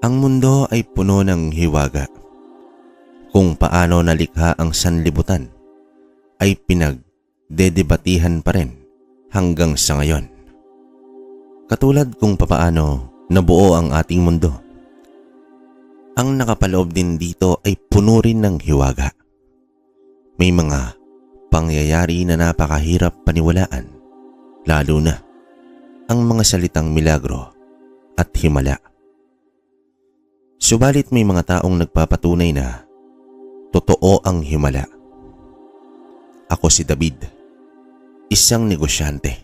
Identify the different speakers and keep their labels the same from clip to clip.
Speaker 1: Ang mundo ay puno ng hiwaga. Kung paano nalikha ang sanlibutan ay pinagdedebatihan pa rin hanggang sa ngayon. Katulad kung papaano nabuo ang ating mundo. Ang nakapaloob din dito ay puno rin ng hiwaga. May mga pangyayari na napakahirap paniwalaan, lalo na ang mga salitang milagro at himala. Subalit may mga taong nagpapatunay na totoo ang himala. Ako si David, isang negosyante.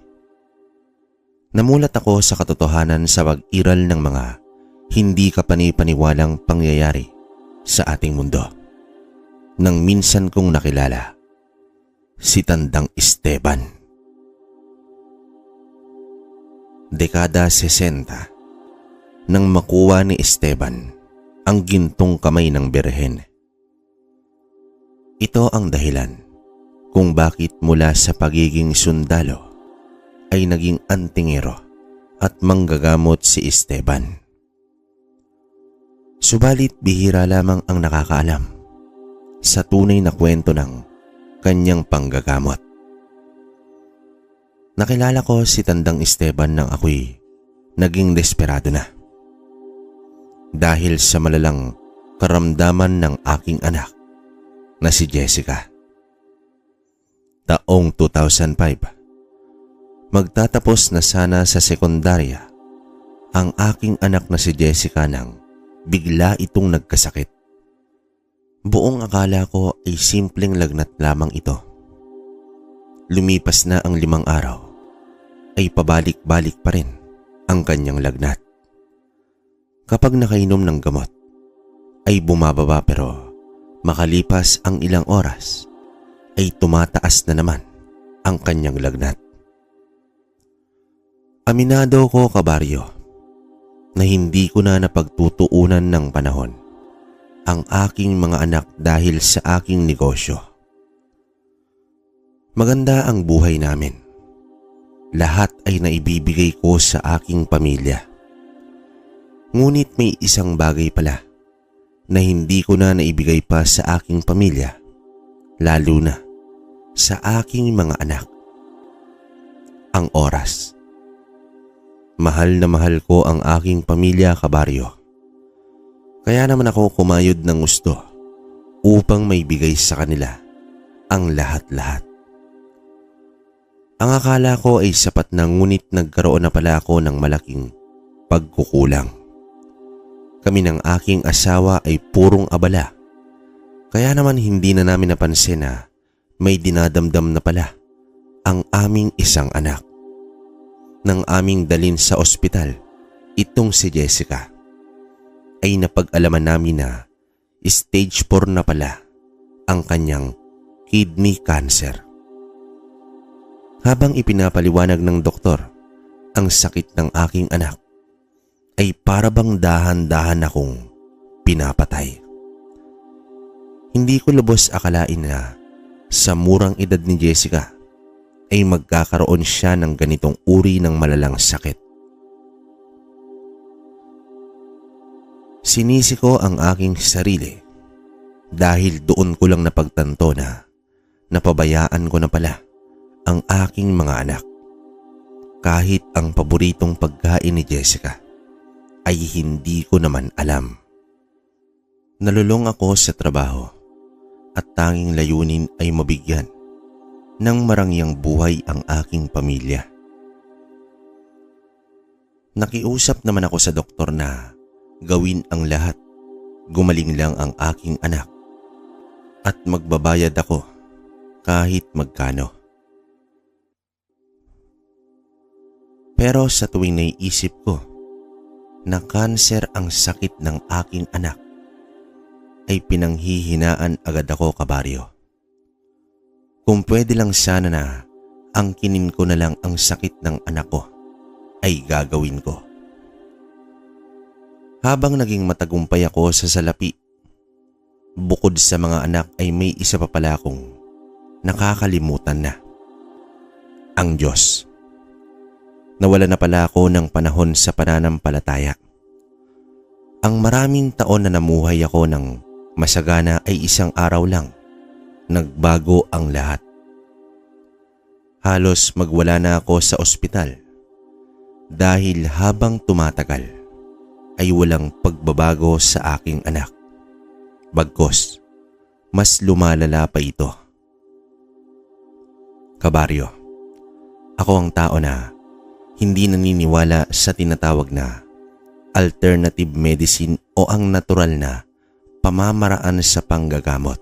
Speaker 1: Namulat ako sa katotohanan sa pag-iral ng mga hindi kapani-paniwalang pangyayari sa ating mundo. Nang minsan kong nakilala si Tandang Esteban. Dekada 60 nang makuha ni Esteban ang gintong kamay ng Birhen. Ito ang dahilan kung bakit mula sa pagiging sundalo ay naging antingero at manggagamot si Esteban. Subalit bihira lamang ang nakakaalam sa tunay na kwento ng kanyang panggagamot. Nakilala ko si Tandang Esteban nang ako'y naging desperado na. Dahil sa malalang karamdaman ng aking anak na si Jessica. Taong 2005, magtatapos na sana sa sekundarya ang aking anak na si Jessica nang bigla itong nagkasakit. Buong akala ko ay simpleng lagnat lamang ito. Lumipas na ang 5 araw ay pabalik-balik pa rin ang kanyang lagnat. Kapag nakainom ng gamot ay bumababa, pero makalipas ang ilang oras ay tumataas na naman ang kanyang lagnat. Aminado ko, kabaryo, na hindi ko na napagtutuunan ng panahon ang aking mga anak dahil sa aking negosyo. Maganda ang buhay namin. Lahat ay naibibigay ko sa aking pamilya. Ngunit may isang bagay pala na hindi ko na naibigay pa sa aking pamilya, lalo na sa aking mga anak. Ang oras. Mahal na mahal ko ang aking pamilya, kabaryo. Kaya naman ako kumayod ng gusto upang maibigay sa kanila ang lahat-lahat. Ang akala ko ay sapat na, ngunit nagkaroon na pala ako ng malaking pagkukulang. Kami ng aking asawa ay purong abala. Kaya naman hindi na namin napansin na may dinadamdam na pala ang aming isang anak. Nang aming dalin sa ospital itong si Jessica, ay napag-alaman namin na stage 4 na pala ang kanyang kidney cancer. Habang ipinapaliwanag ng doktor ang sakit ng aking anak, ay parabang dahan-dahan akong pinapatay. Hindi ko lubos akalain na sa murang edad ni Jessica ay magkakaroon siya ng ganitong uri ng malalang sakit. Sinisi ko ang aking sarili dahil doon ko lang napagtanto na napabayaan ko na pala ang aking mga anak. Kahit ang paboritong pagkain ni Jessica ay hindi ko naman alam. Nalulong ako sa trabaho at tanging layunin ay mabigyan ng marangyang buhay ang aking pamilya. Nakiusap naman ako sa doktor na gawin ang lahat, gumaling lang ang aking anak at magbabayad ako kahit magkano. Pero sa tuwing naiisip ko na kanser ang sakit ng aking anak, ay pinanghihinaan agad ako, kabaryo. Kung pwede lang sana na angkinin ko na lang ang sakit ng anak ko, ay gagawin ko. Habang naging matagumpay ako sa salapi, bukod sa mga anak ay may isa pa pala akong nakakalimutan na. Ang Diyos. Nawala na pala ako ng panahon sa pananampalataya. Ang maraming taon na namuhay ako ng masagana ay isang araw lang. Nagbago ang lahat. Halos magwala na ako sa ospital dahil habang tumatagal ay walang pagbabago sa aking anak. Bagkus, mas lumalala pa ito. Kabaryo, ako ang tao na hindi naniniwala sa tinatawag na alternative medicine o ang natural na pamamaraan sa panggagamot.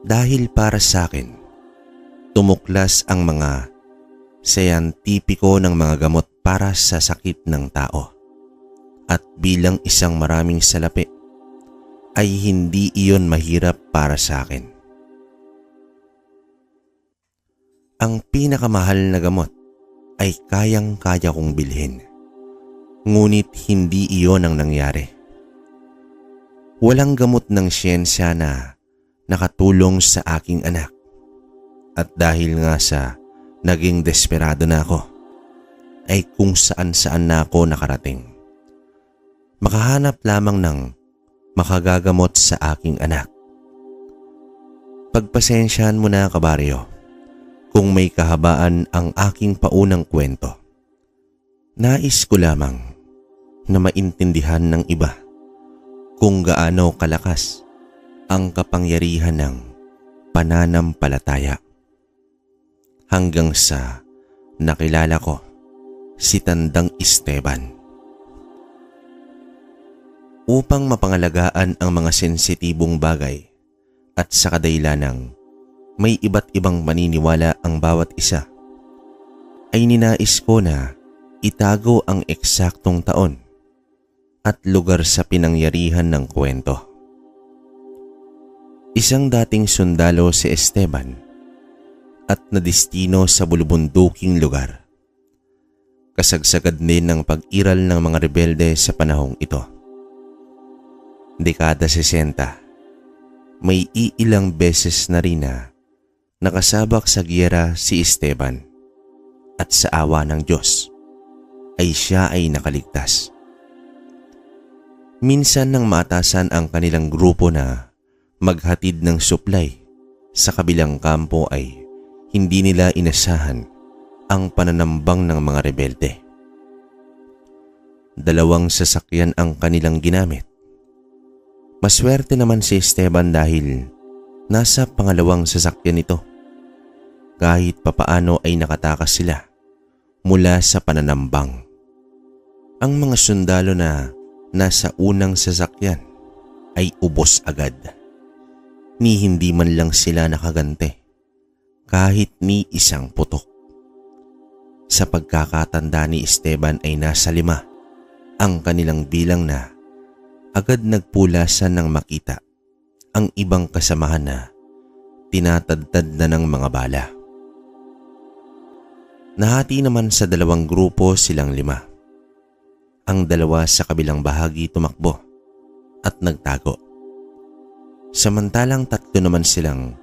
Speaker 1: Dahil para sa akin, tumuklas ang mga siyentipiko ng mga gamot para sa sakit ng tao. At bilang isang maraming salapi, ay hindi iyon mahirap para sa akin. Ang pinakamahal na gamot ay kayang-kaya kong bilhin. Ngunit hindi iyon ang nangyari. Walang gamot ng siyensya na nakatulong sa aking anak. At dahil nga sa naging desperado na ako, ay kung saan-saan na ako nakarating. Makahanap lamang ng makagagamot sa aking anak. Pagpasensyahan mo na, kabaryo, kung may kahabaan ang aking paunang kwento. Nais ko lamang na maintindihan ng iba kung gaano kalakas ang kapangyarihan ng pananampalataya. Hanggang sa nakilala ko si Tandang Esteban. Upang mapangalagaan ang mga sensitibong bagay at sa kadailanang may iba't ibang maniniwala ang bawat isa, ay ninais ko na itago ang eksaktong taon at lugar sa pinangyarihan ng kwento. Isang dating sundalo si Esteban at nadistino sa bulubunduking lugar. Kasagsagad din ng pag-iral ng mga rebelde sa panahong ito. Dekada 60, may iilang beses na rin na nakasabak sa giyera si Esteban at sa awa ng Diyos ay siya ay nakaligtas. Minsan nang maatasan ang kanilang grupo na maghatid ng suplay sa kabilang kampo ay hindi nila inasahan ang pananambang ng mga rebelde. 2 sasakyan ang kanilang ginamit. Maswerte naman si Esteban dahil nasa pangalawang sasakyan ito. Kahit papaano ay nakatakas sila mula sa pananambang. Ang mga sundalo na nasa unang sasakyan ay ubos agad. Ni hindi man lang sila nakagante kahit ni isang putok. Sa pagkakatanda ni Esteban ay nasa 5 ang kanilang bilang na agad nagpulasan ng makita ang ibang kasamahan na tinatadtad na ng mga bala. Nahati naman sa 2 grupo silang 5. Ang 2 sa kabilang bahagi tumakbo at nagtago. Samantalang 3 naman silang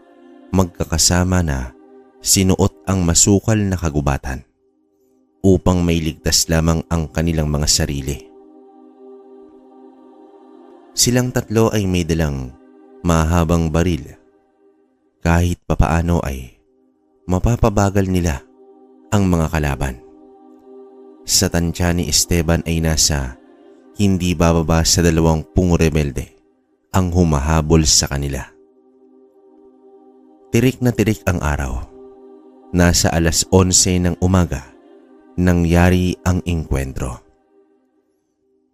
Speaker 1: magkakasama na sinuot ang masukal na kagubatan upang mailigtas lamang ang kanilang mga sarili. Silang 3 ay may dalang mahabang baril. Kahit papaano ay mapapabagal nila ang mga kalaban. Sa tansya ni Esteban ay nasa hindi bababa sa 20 rebelde ang humahabol sa kanila. Tirik na tirik ang araw. Nasa alas 11 ng umaga nangyari ang engkwentro.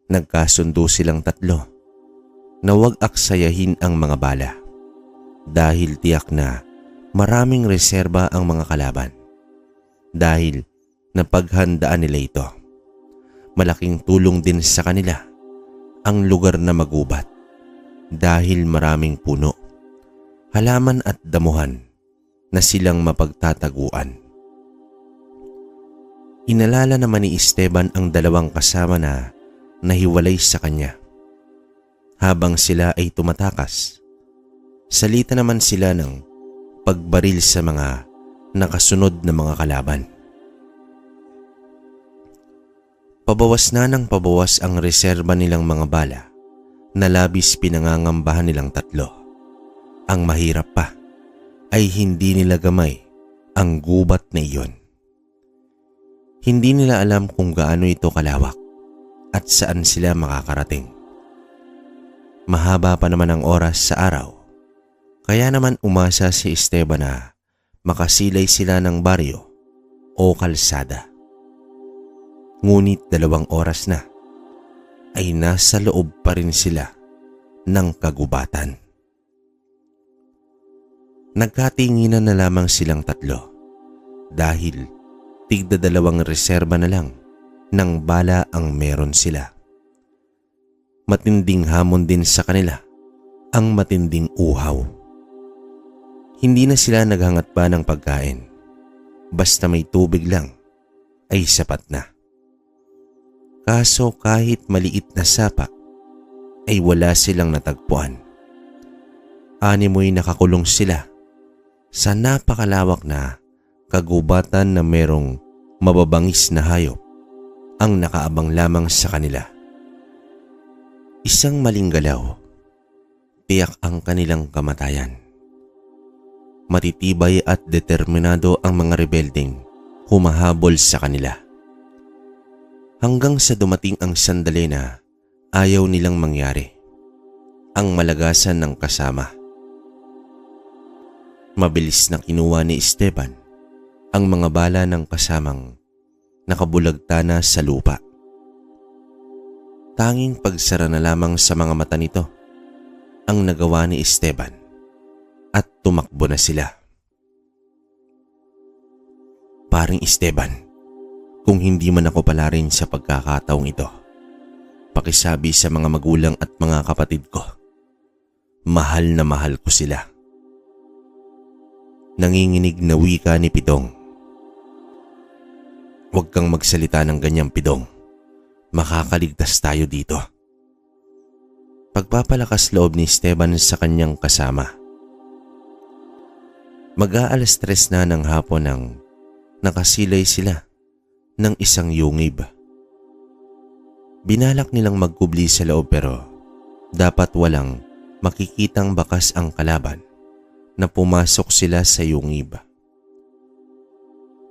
Speaker 1: Nagkasundo silang 3 na huwag aksayahin ang mga bala dahil tiyak na maraming reserba ang mga kalaban. Dahil napaghandaan nila ito. Malaking tulong din sa kanila ang lugar na magubat dahil maraming puno, halaman at damuhan na silang mapagtataguan. Inalala naman ni Esteban ang 2 kasama na nahiwalay sa kanya. Habang sila ay tumatakas, salita naman sila ng pagbaril sa mga nakasunod na mga kalaban. Pabawas na ng pabawas ang reserba nilang mga bala na labis pinangangambahan nilang tatlo. Ang mahirap pa ay hindi nila gamay ang gubat na iyon. Hindi nila alam kung gaano ito kalawak at saan sila makakarating. Mahaba pa naman ang oras sa araw, kaya naman umasa si Esteban na makasilay sila ng baryo o kalsada. Ngunit 2 oras na ay nasa loob pa rin sila ng kagubatan. Nagkatinginan na lamang silang tatlo dahil tigda 2 reserba na lang ng bala ang meron sila. Matinding hamon din sa kanila ang matinding uhaw. Hindi na sila naghangat pa ng pagkain. Basta may tubig lang ay sapat na. Kaso kahit maliit na sapa ay wala silang natagpuan. 6 nakakulong sila sa napakalawak na kagubatan na merong mababangis na hayop ang nakaabang lamang sa kanila. Isang maling galaw, tiyak ang kanilang kamatayan. Matitibay at determinado ang mga rebeldeng humahabol sa kanila. Hanggang sa dumating ang sandali na ayaw nilang mangyari, ang malagasan ng kasama. Mabilis na kinuha ni Esteban ang mga bala ng kasamang nakabulagta na sa lupa. Tanging pagsara na lamang sa mga mata nito ang nagawa ni Esteban at tumakbo na sila. Paring Esteban, kung hindi man ako pala rin sa pagkakataong ito, pakisabi sa mga magulang at mga kapatid ko, mahal na mahal ko sila. Nanginginig na wika ni Pidong. Huwag kang magsalita ng ganyang, Pidong. Makakaligtas tayo dito. Pagpapalakas loob ni Esteban sa kanyang kasama. Mag-aalas 3 na ng hapon nang nakasilay sila ng isang yungib. Binalak nilang magkubli sa loob pero dapat walang makikitang bakas ang kalaban na pumasok sila sa yungib.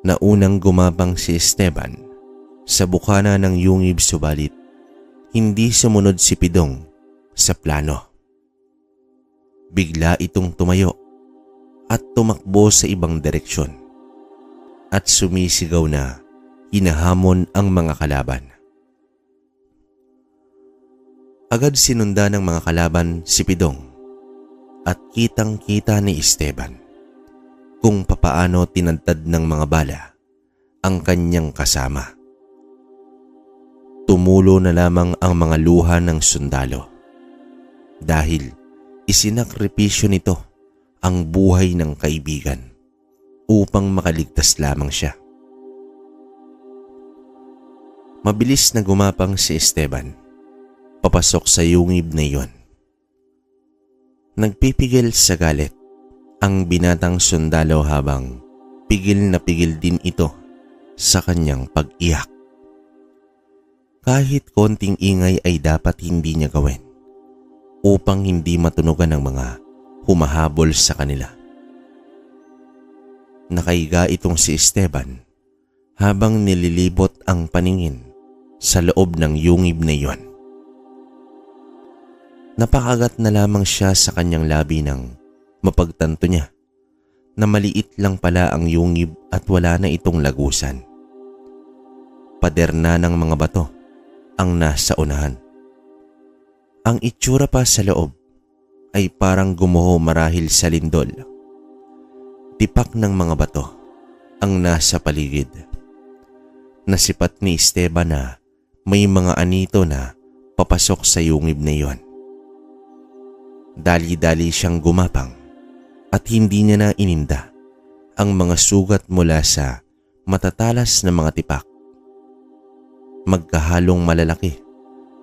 Speaker 1: Naunang gumapang si Esteban sa bukana ng yungib subalit hindi sumunod si Pidong sa plano. Bigla itong tumayo at tumakbo sa ibang direksyon at sumisigaw na hinahamon ang mga kalaban. Agad sinunda ng mga kalaban si Pidong at kitang-kita ni Esteban kung papaano tinantad ng mga bala ang kanyang kasama. Tumulo na lamang ang mga luha ng sundalo dahil isinakripisyo nito ang buhay ng kaibigan upang makaligtas lamang siya. Mabilis na gumapang si Esteban papasok sa yungib na iyon. Nagpipigil sa galit ang binatang sundalo habang pigil na pigil din ito sa kanyang pag-iyak. Kahit konting ingay ay dapat hindi niya gawin upang hindi matunugan ng mga humahabol sa kanila. Nakaiga itong si Esteban habang nililibot ang paningin sa loob ng yungib na iyon. Napakagat na lamang siya sa kanyang labi nang mapagtanto niya na maliit lang pala ang yungib at wala na itong lagusan. Pader na ng mga bato ang nasa unahan. Ang itsura pa sa loob ay parang gumuho marahil sa lindol. Tipak ng mga bato ang nasa paligid. Nasipat ni Esteban na may mga anito na papasok sa yungib na iyon. Dali-dali siyang gumapang at hindi niya na ininda ang mga sugat mula sa matatalas na mga tipak. Magkahalong malalaki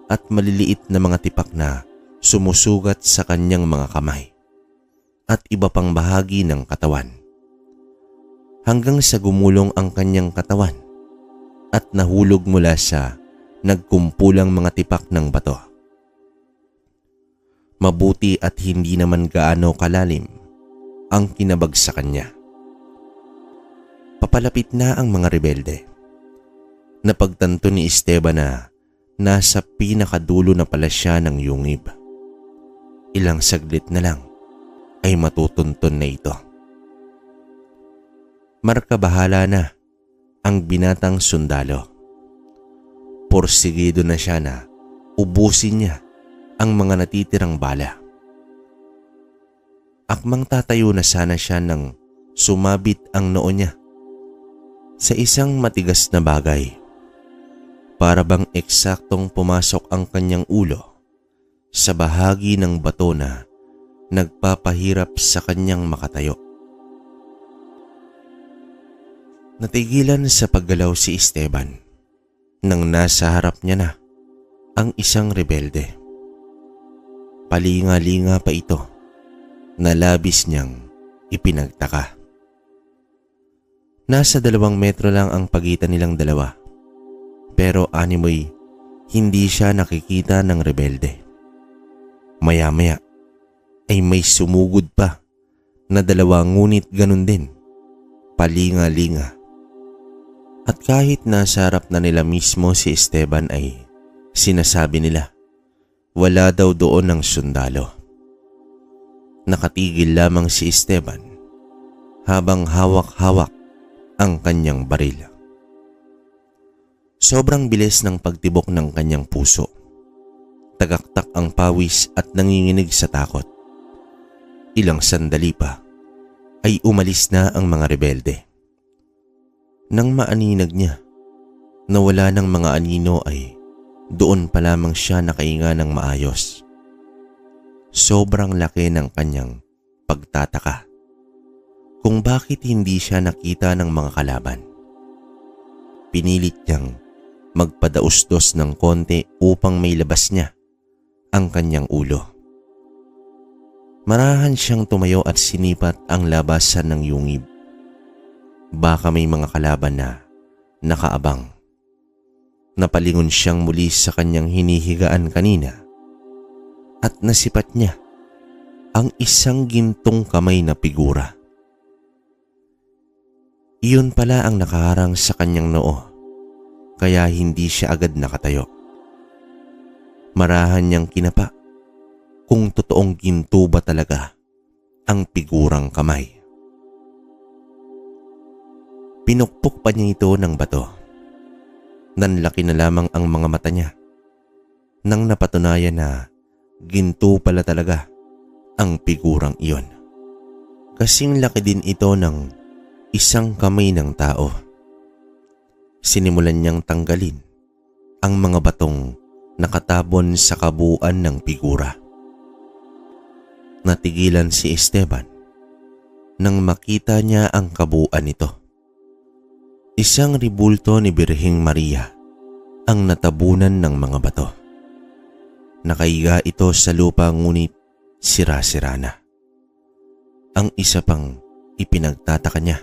Speaker 1: at maliliit na mga tipak na sumusugat sa kanyang mga kamay at iba pang bahagi ng katawan. Hanggang sa gumulong ang kanyang katawan at nahulog mula sa nagkumpulang mga tipak ng bato. Mabuti at hindi naman gaano kalalim ang kinabagsakan niya. Papalapit na ang mga rebelde. Napagtanto ni Esteban na nasa pinakadulo na pala siya ng yungib. Ilang saglit na lang ay matutunton na ito. Markabahala na ang binatang sundalo. Porsigido na siya na ubusin niya ang mga natitirang bala. Akmang tatayo na sana siya nang sumabit ang noo niya sa isang matigas na bagay. Para bang eksaktong pumasok ang kanyang ulo sa bahagi ng bato na nagpapahirap sa kanyang makatayo. Natigilan sa paggalaw si Esteban nang nasa harap niya na ang isang rebelde. Palinga-linga pa ito na labis niyang ipinagtaka. Nasa 2 metro lang ang pagitan nilang dalawa, pero animoy hindi siya nakikita ng rebelde. Maya-maya ay may sumugod pa na 2 ngunit ganun din, palinga-linga. At kahit nasa harap na nila mismo si Esteban ay sinasabi nila wala daw doon ng sundalo. Nakatigil lamang si Esteban habang hawak-hawak ang kanyang baril. Sobrang bilis ng pagtibok ng kanyang puso. Tagaktak ang pawis at nanginginig sa takot. Ilang sandali pa ay umalis na ang mga rebelde. Nang maaninag niya na wala ng mga anino ay doon pa lamang siya nakahinga ng maayos. Sobrang laki ng kanyang pagtataka kung bakit hindi siya nakita ng mga kalaban. Pinilit niyang magpadausdos ng konti upang may labas niya ang kanyang ulo. Marahan siyang tumayo at sinipat ang labasan ng yungib. Baka may mga kalaban na nakaabang. Napalingon siyang muli sa kanyang hinihigaan kanina at nasipat niya ang isang gintong kamay na figura. Iyon pala ang nakaharang sa kanyang noo, kaya hindi siya agad nakatayo. Marahan niyang kinapa kung totoong ginto ba talaga ang figurang kamay. Pinukpok pa niya ito ng bato. Nanlaki na lamang ang mga mata niya nang napatunayan na ginto pala talaga ang figurang iyon. Kasing laki din ito ng isang kamay ng tao. Sinimulan niyang tanggalin ang mga batong nakatabon sa kabuuan ng figura. Natigilan si Esteban nang makita niya ang kabuuan nito. Isang ribulto ni Birheng Maria ang natabunan ng mga bato. Nakahiga ito sa lupa ngunit sira-sira na. Ang isa pang ipinagtataka niya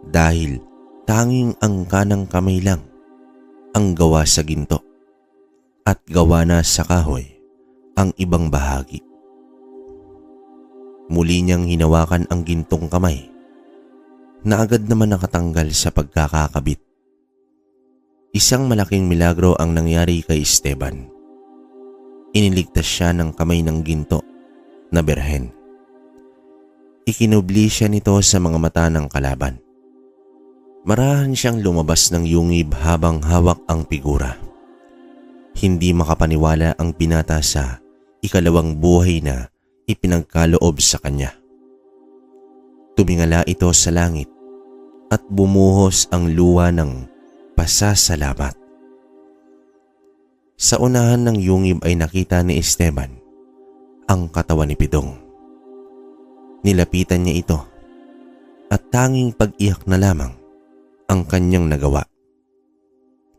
Speaker 1: dahil tanging ang kanang kamay lang ang gawa sa ginto at gawa na sa kahoy ang ibang bahagi. Muli niyang hinawakan ang gintong kamay na agad naman nakatanggal sa pagkakakabit. Isang malaking milagro ang nangyari kay Esteban. Iniligtas siya ng kamay ng ginto na berhen. Ikinubli siya nito sa mga mata ng kalaban. Marahan siyang lumabas ng yungib habang hawak ang figura. Hindi makapaniwala ang binata sa ikalawang buhay na ipinagkaloob sa kanya. Tumingala ito sa langit at bumuhos ang luha ng pasasalamat. Sa unahan ng yungib ay nakita ni Esteban ang katawan ni Pidong. Nilapitan niya ito at tanging pag-iyak na lamang ang kanyang nagawa.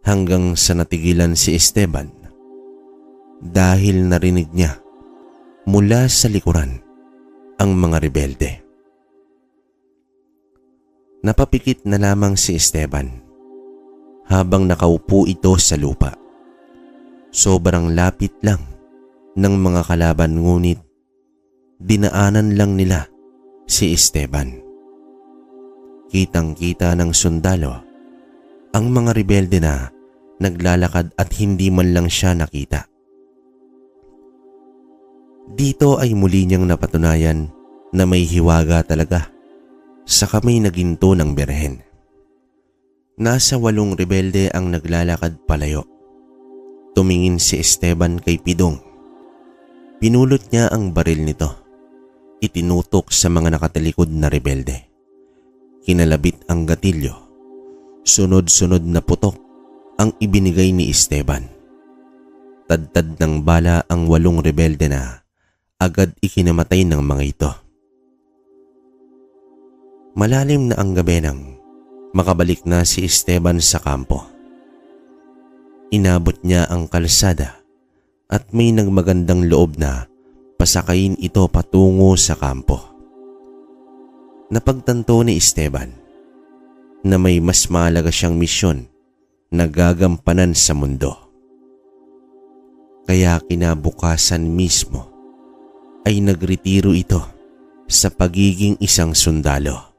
Speaker 1: Hanggang sa natigilan si Esteban dahil narinig niya mula sa likuran ang mga rebelde. Napapikit na lamang si Esteban habang nakaupo ito sa lupa. Sobrang lapit lang ng mga kalaban ngunit dinaanan lang nila si Esteban. Kitang-kita ng sundalo ang mga rebelde na naglalakad at hindi man lang siya nakita. Dito ay muli niyang napatunayan na may hiwaga talaga sa kamay na ginto ng Birhen. Nasa 8 rebelde ang naglalakad palayo. Tumingin si Esteban kay Pidong. Pinulot niya ang baril nito. Itinutok sa mga nakatalikod na rebelde. Kinalabit ang gatilyo. Sunod-sunod na putok ang ibinigay ni Esteban. Tadtad ng bala ang 8 rebelde na agad ikinamatay ng mga ito. Malalim na ang gabi nang makabalik na si Esteban sa kampo. Inabot niya ang kalsada at may nagmagandang loob na pasakayin ito patungo sa kampo. Napagtanto ni Esteban na may mas mahalaga siyang misyon na gagampanan sa mundo. Kaya kinabukasan mismo ay nagretiro ito sa pagiging isang sundalo.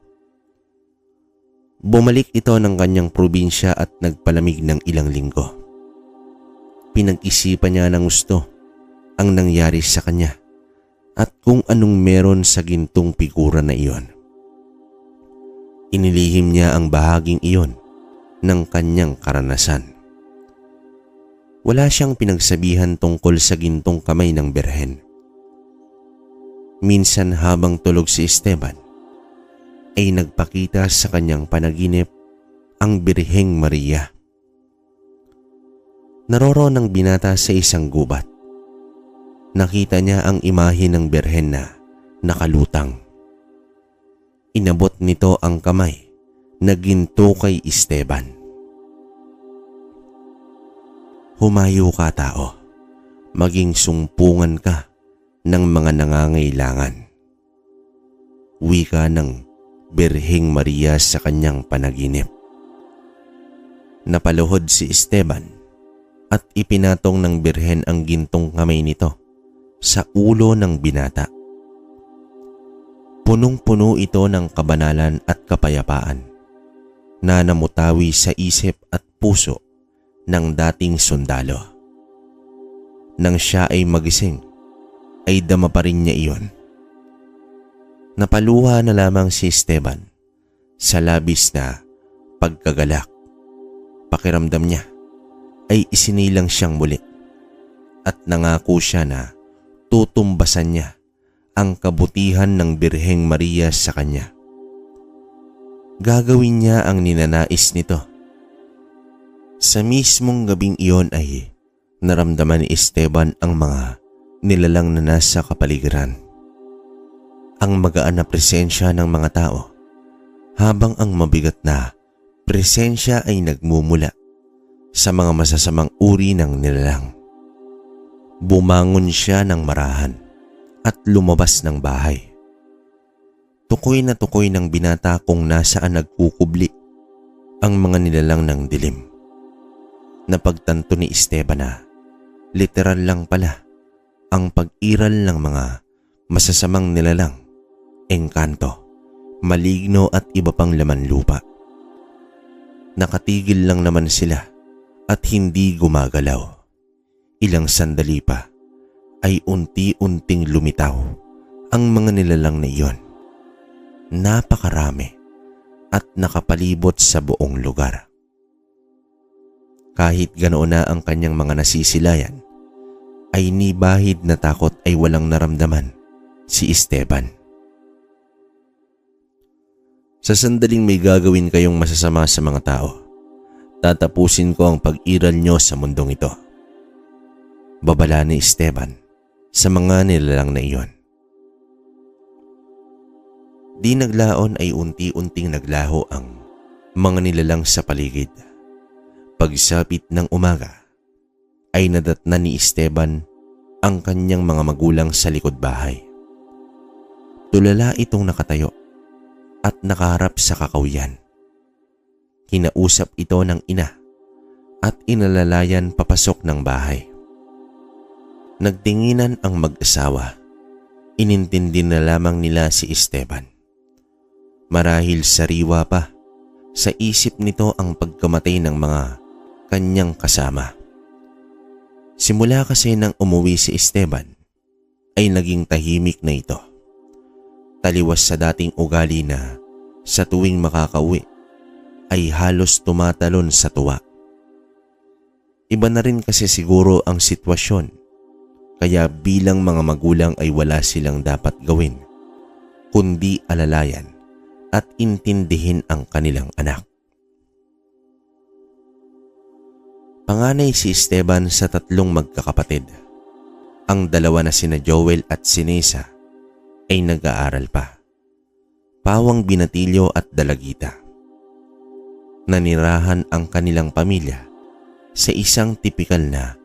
Speaker 1: Bumalik ito ng kanyang probinsya at nagpalamig ng ilang linggo. Pinag-isipan niya ng gusto ang nangyari sa kanya at kung anong meron sa gintong figura na iyon. Inilihim niya ang bahaging iyon ng kanyang karanasan. Wala siyang pinagsabihan tungkol sa gintong kamay ng Birhen. Minsan habang tulog si Esteban, ay nagpakita sa kanyang panaginip ang Birheng Maria. Naroroon ang binata sa isang gubat. Nakita niya ang imahe ng Birhen na nakalutang. Inabot nito ang kamay na ginto kay Esteban. Humayo ka tao, maging sumpungan ka ng mga nangangailangan. Wika ng Birheng Maria sa kanyang panaginip. Napaluhod si Esteban at ipinatong ng Birhen ang gintong kamay nito sa ulo ng binata. Punong-puno ito ng kabanalan at kapayapaan na namutawi sa isip at puso ng dating sundalo. Nang siya ay magising, ay dama pa rin niya iyon. Napaluha na lamang si Esteban sa labis na pagkagalak. Pakiramdam niya ay isinilang siyang muli at nangako siya na tutumbasan niya ang kabutihan ng Birheng Maria sa kanya. Gagawin niya ang ninanais nito. Sa mismong gabing iyon ay naramdaman ni Esteban ang mga nilalang na nasa kapaligiran. Ang magaan na presensya ng mga tao habang ang mabigat na presensya ay nagmumula sa mga masasamang uri ng nilalang. Bumangon siya ng marahan at lumabas ng bahay. Tukoy na tukoy ng binata kung nasaan nagkukubli ang mga nilalang ng dilim. Napagtanto ni Esteban na literal lang pala ang pag-iral ng mga masasamang nilalang, engkanto, maligno at iba pang laman lupa. Nakatigil lang naman sila at hindi gumagalaw. Ilang sandali pa ay unti-unting lumitaw ang mga nilalang na iyon. Napakarami at nakapalibot sa buong lugar. Kahit ganoon na ang kanyang mga nasisilayan, ay ni bahid na takot ay walang naramdaman si Esteban. Sa sandaling may gagawin kayong masasama sa mga tao, tatapusin ko ang pag-iral nyo sa mundong ito. Babala ni Esteban sa mga nilalang na iyon. Di naglaon ay unti-unting naglaho ang mga nilalang sa paligid. Pagsapit ng umaga ay nadatnan ni Esteban ang kanyang mga magulang sa likod bahay. Tulala itong nakatayo at nakaharap sa kakawian. Kinausap ito ng ina at inalalayan papasok ng bahay. Nagtinginan ang mag-asawa. Inintindi na lamang nila si Esteban. Marahil sariwa pa sa isip nito ang pagkamatay ng mga kanyang kasama. Simula kasi nang umuwi si Esteban ay naging tahimik na ito. Taliwas sa dating ugali na sa tuwing makakauwi ay halos tumatalon sa tuwa. Iba na rin kasi siguro ang sitwasyon, kaya bilang mga magulang ay wala silang dapat gawin kundi alalayan at intindihin ang kanilang anak. Panganay si Esteban sa 3 magkakapatid. Ang dalawa na sina Joel at si Nessa ay nag-aaral pa. Pawang binatilyo at dalagita. Nanirahan ang kanilang pamilya sa isang tipikal na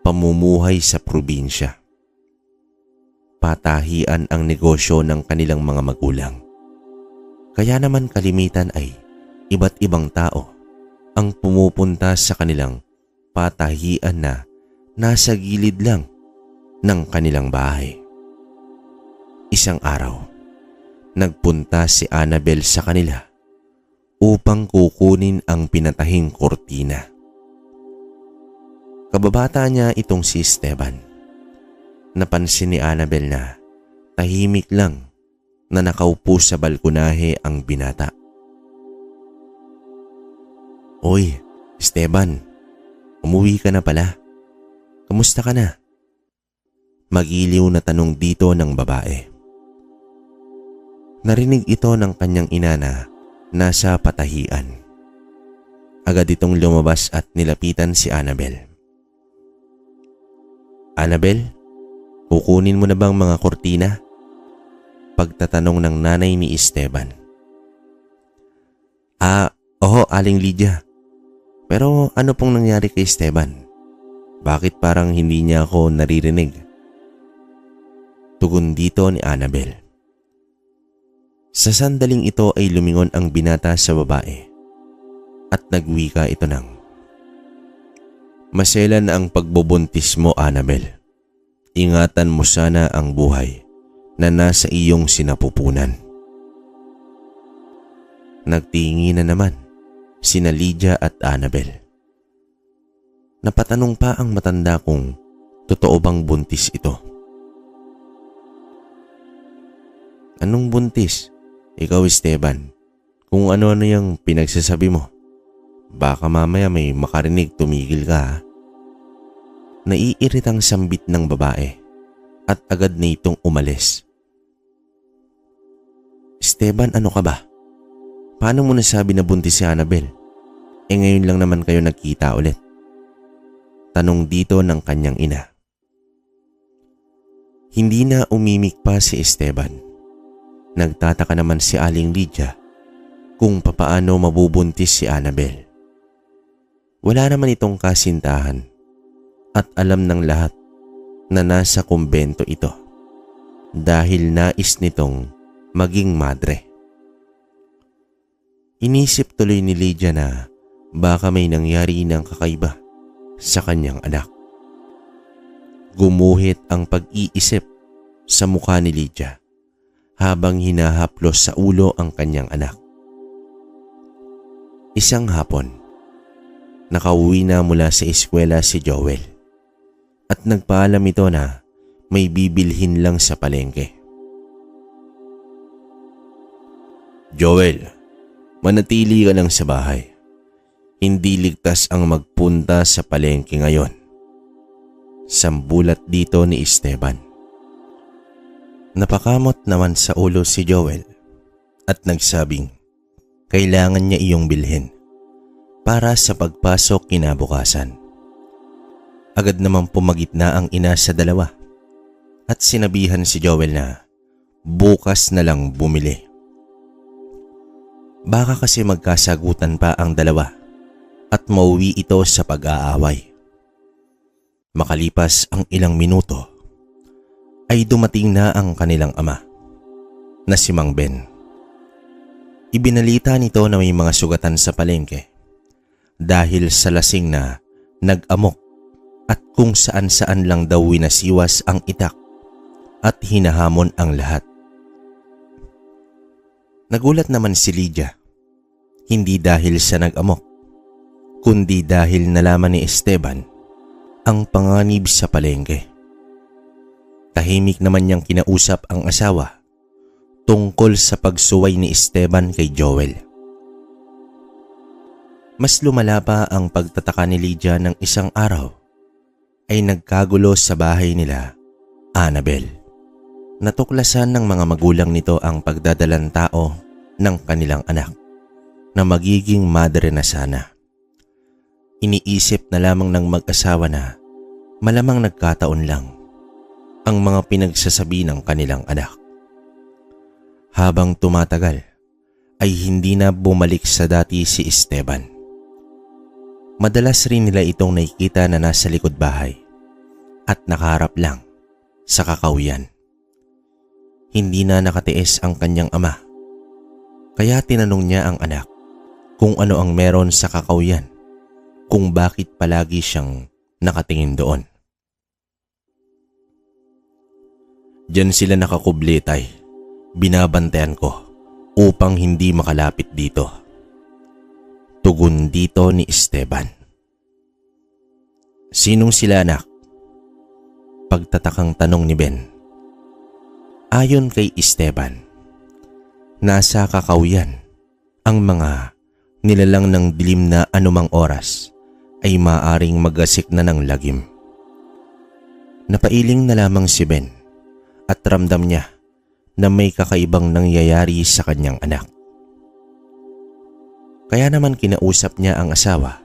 Speaker 1: pamumuhay sa probinsya. Patahian ang negosyo ng kanilang mga magulang. Kaya naman kalimitan ay iba't ibang tao ang pumupunta sa kanilang patahian na nasa gilid lang ng kanilang bahay. Isang araw, nagpunta si Annabel sa kanila upang kukunin ang pinatahing kortina. Kababata niya itong si Esteban. Napansin ni Annabel na tahimik lang na nakaupo sa balkonahe ang binata. "Oy, Esteban, umuwi ka na pala. Kamusta ka na?" Magiliw na tanong dito ng babae. Narinig ito ng kanyang ina na nasa patahian. Agad itong lumabas at nilapitan si Annabel. "Annabel, kukunin mo na bang mga kortina?" Pagtatanong ng nanay ni Esteban. Oo, Aling Lydia. Pero ano pong nangyari kay Esteban? Bakit parang hindi niya ako naririnig?" Tugon dito ni Annabel. Sa sandaling ito ay lumingon ang binata sa babae at nagwika ito ng, "Maselan ang pagbubuntis mo, Annabel. Ingatan mo sana ang buhay na nasa iyong sinapupunan." Nagtingi na naman sina Lydia at Annabel. Napatanong pa ang matanda kung totoo bang buntis ito. "Anong buntis? Ikaw, Esteban, kung ano-ano yung pinagsasabi mo. Baka mamaya may makarinig, tumigil ka ha." Naiiritang sambit ng babae at agad na itong umalis. "Esteban, ano ka ba? Paano mo nasabi na buntis si Annabel? Ngayon lang naman kayo nagkita ulit." Tanong dito ng kanyang ina. Hindi na umimik pa si Esteban. Nagtataka naman si Aling Lydia kung papaano mabubuntis si Annabel. Wala naman itong kasintahan at alam ng lahat na nasa kumbento ito dahil nais nitong maging madre. Inisip tuloy ni Lydia na baka may nangyari ng kakaiba sa kanyang anak. Gumuhit ang pag-iisip sa mukha ni Lydia habang hinahaplos sa ulo ang kanyang anak. Isang hapon, nakauwi na mula sa eskwela si Joel at nagpaalam ito na may bibilhin lang sa palengke. "Joel, manatili ka lang sa bahay. Hindi ligtas ang magpunta sa palengke ngayon." Sambulat dito ni Esteban. Napakamot naman sa ulo si Joel at nagsabing kailangan niya iyong bilhin para sa pagpasok kinabukasan. Agad naman pumagitna ang ina sa dalawa at sinabihan si Joel na bukas na lang bumili. Baka kasi magkasagutan pa ang dalawa at mauwi ito sa pag-aaway. Makalipas ang ilang minuto ay dumating na ang kanilang ama na si Mang Ben. Ibinalita nito na may mga sugatan sa palengke dahil sa lasing na nag-amok at kung saan-saan lang daw winasiwas ang itak at hinahamon ang lahat. Nagulat naman si Lydia, hindi dahil sa nag-amok, kundi dahil nalaman ni Esteban ang panganib sa palengke. Tahimik naman niyang kinausap ang asawa tungkol sa pagsuway ni Esteban kay Joel. Mas lumala pa ang pagtataka ni Lydia ng isang araw ay nagkagulo sa bahay nila, Annabel. Natuklasan ng mga magulang nito ang pagdadalang tao ng kanilang anak na magiging madre na sana. Iniisip na lamang ng mag-asawa na malamang nagkataon lang ang mga pinagsasabi ng kanilang anak. Habang tumatagal ay hindi na bumalik sa dati si Esteban. Madalas rin nila itong nakikita na nasa likod bahay at nakaharap lang sa kakawian. Hindi na nakatiis ang kanyang ama, kaya tinanong niya ang anak kung ano ang meron sa kakawian, kung bakit palagi siyang nakatingin doon. Diyan sila nakakubli, tay. Binabantayan ko upang hindi makalapit dito. Tugon dito ni Esteban. Sinong sila, anak? Pagtatakang tanong ni Ben. Ayon kay Esteban, nasa kakawian ang mga nilalang ng dilim na anumang oras ay maaring magasik na ng lagim. Napailing na lamang si Ben at ramdam niya na may kakaibang nangyayari sa kanyang anak. Kaya naman kinausap niya ang asawa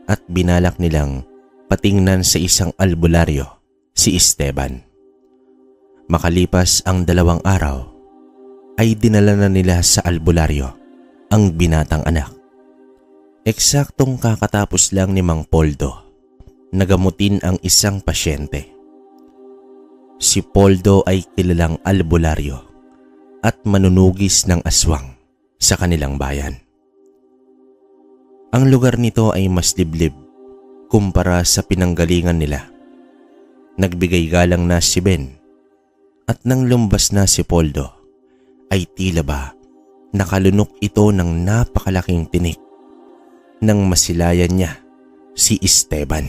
Speaker 1: at binalak nilang patingnan sa isang albularyo si Esteban. Makalipas ang 2 araw ay dinala na nila sa albularyo ang binatang anak. Eksaktong kakatapos lang ni Mang Poldo na gamutin ang isang pasyente. Si Poldo ay kilalang albularyo at manunugis ng aswang sa kanilang bayan. Ang lugar nito ay mas liblib kumpara sa pinanggalingan nila. Nagbigay galang na si Ben at nang lumbas na si Poldo ay tila ba nakalunok ito ng napakalaking tinik nang masilayan niya si Esteban.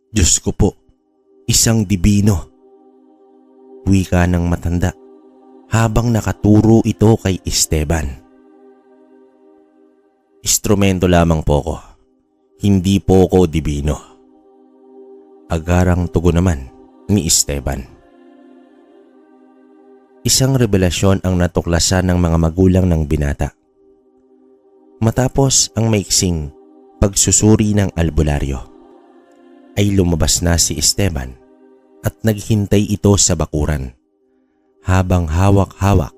Speaker 1: Diyos ko po, isang dibino, wika ng matanda habang nakaturo ito kay Esteban. Instrumento lamang po ko, hindi po ko dibino. Agarang tugon naman ni Esteban. Isang revelasyon ang natuklasan ng mga magulang ng binata. Matapos ang maiksing pagsusuri ng albularyo, ay lumabas na si Esteban at naghintay ito sa bakuran habang hawak-hawak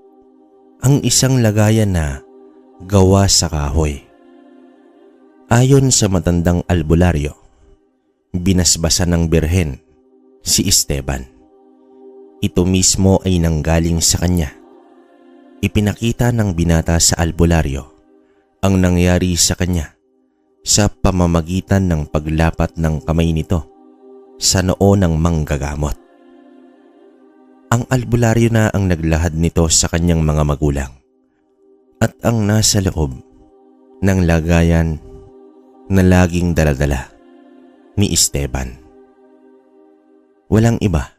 Speaker 1: ang isang lagayan na gawa sa kahoy. Ayon sa matandang albularyo, binasbasan ng birhen si Esteban. Ito mismo ay nanggaling sa kanya. Ipinakita ng binata sa albularyo ang nangyari sa kanya sa pamamagitan ng paglapat ng kamay nito sa noo ng manggagamot. Ang albularyo na ang naglahad nito sa kanyang mga magulang at ang nasa loob ng lagayan na laging daladala ni Esteban. Walang iba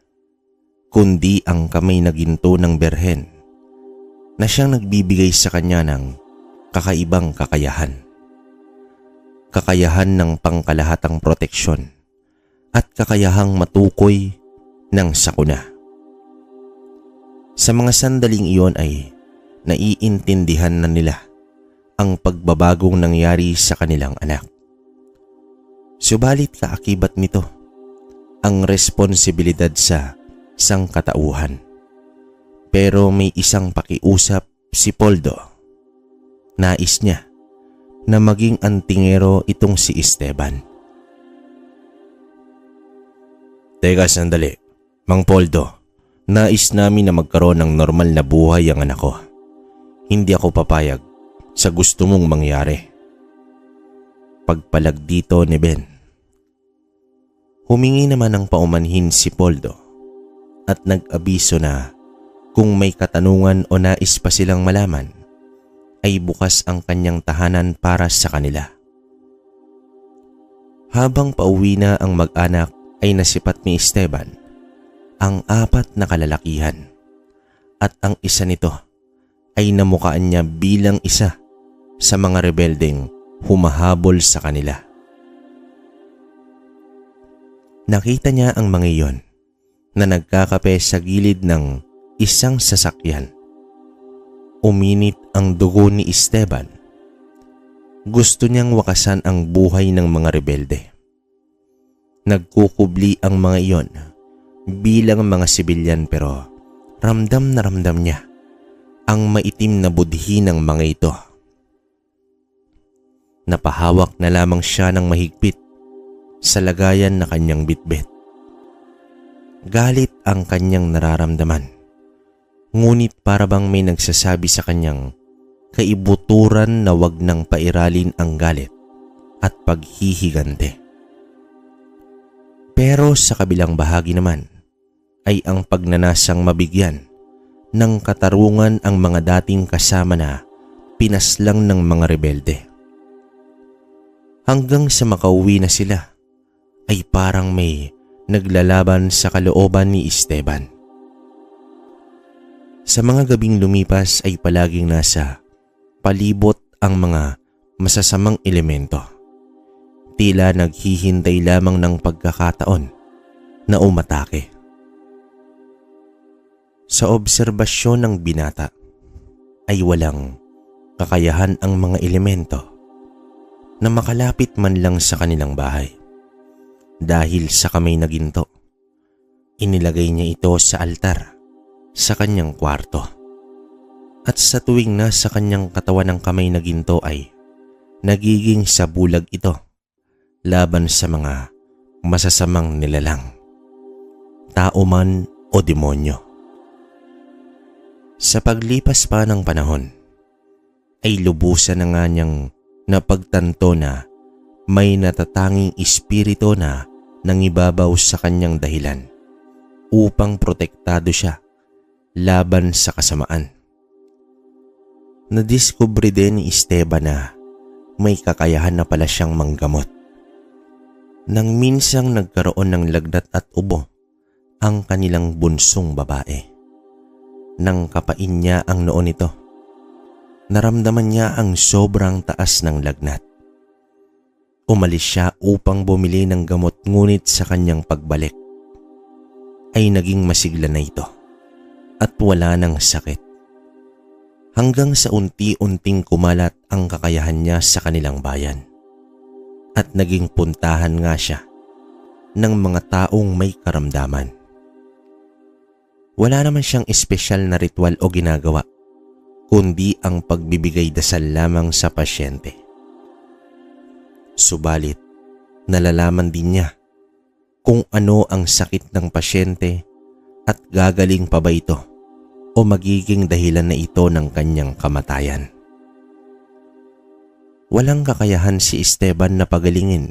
Speaker 1: kundi ang kamay na ginto ng birhen na siyang nagbibigay sa kanya ng kakaibang kakayahan. Kakayahan ng pangkalahatang proteksyon at kakayahang matukoy ng sakuna. Sa mga sandaling iyon ay naiintindihan na nila ang pagbabagong nangyari sa kanilang anak. Subalit kaakibat nito ang responsibilidad sa sangkatauhan. Pero may isang pakiusap si Poldo. Nais niya na maging antingero itong si Esteban. Teka sandali, Mang Poldo. Nais namin na magkaroon ng normal na buhay ang anak ko. Hindi ako papayag sa gusto mong mangyari. Pagpalag dito ni Ben. Humingi naman ng paumanhin si Poldo at nag-abiso na kung may katanungan o nais pa silang malaman ay bukas ang kanyang tahanan para sa kanila. Habang pauwi na ang mag-anak ay nasipat ni Esteban ang 4 na kalalakihan at ang isa nito ay namukaan niya bilang isa sa mga rebeldeng humahabol sa kanila. Nakita niya ang mga iyon na nagkakape sa gilid ng isang sasakyan. Uminit ang dugo ni Esteban. Gusto niyang wakasan ang buhay ng mga rebelde. Nagkukubli ang mga iyon bilang mga sibilyan pero ramdam na ramdam niya ang maitim na budhi ng mga ito. Napahawak na lamang siya ng mahigpit sa lagayan na kanyang bitbit. Galit ang kanyang nararamdaman. Ngunit para bang may nagsasabi sa kanyang kaibuturan na wag nang pairalin ang galit at paghihigante. Pero sa kabilang bahagi naman ay ang pagnanasang mabigyan ng katarungan ang mga dating kasama na pinaslang ng mga rebelde. Hanggang sa makauwi na sila ay parang may naglalaban sa kalooban ni Esteban. Sa mga gabing lumipas ay palaging nasa palibot ang mga masasamang elemento. Tila naghihintay lamang ng pagkakataon na umatake. Sa obserbasyon ng binata ay walang kakayahan ang mga elemento na makalapit man lang sa kanilang bahay. Dahil sa kamay na ginto, inilagay niya ito sa altar sa kanyang kwarto. At sa tuwing nasa kanyang katawan ng kamay na ginto ay nagiging sabulag ito laban sa mga masasamang nilalang, tao man o demonyo. Sa paglipas pa ng panahon ay lubusan na nga niyang napagtanto na may natatanging espiritu na nangibabaw sa kanyang dahilan upang protektado siya laban sa kasamaan. Nadiskubre din ni Esteban na may kakayahan na pala siyang manggamot. Nang minsang nagkaroon ng lagnat at ubo ang kanilang bunsong babae. Nang kapain niya ang noo nito, naramdaman niya ang sobrang taas ng lagnat. Umalis siya upang bumili ng gamot ngunit sa kanyang pagbalik ay naging masigla na ito at wala ng sakit. Hanggang sa unti-unting kumalat ang kakayahan niya sa kanilang bayan at naging puntahan nga siya ng mga taong may karamdaman. Wala naman siyang espesyal na ritual o ginagawa kundi ang pagbibigay dasal lamang sa pasyente. Subalit, nalalaman din niya kung ano ang sakit ng pasyente at gagaling pa ba ito o magiging dahilan na ito ng kanyang kamatayan. Walang kakayahan si Esteban na pagalingin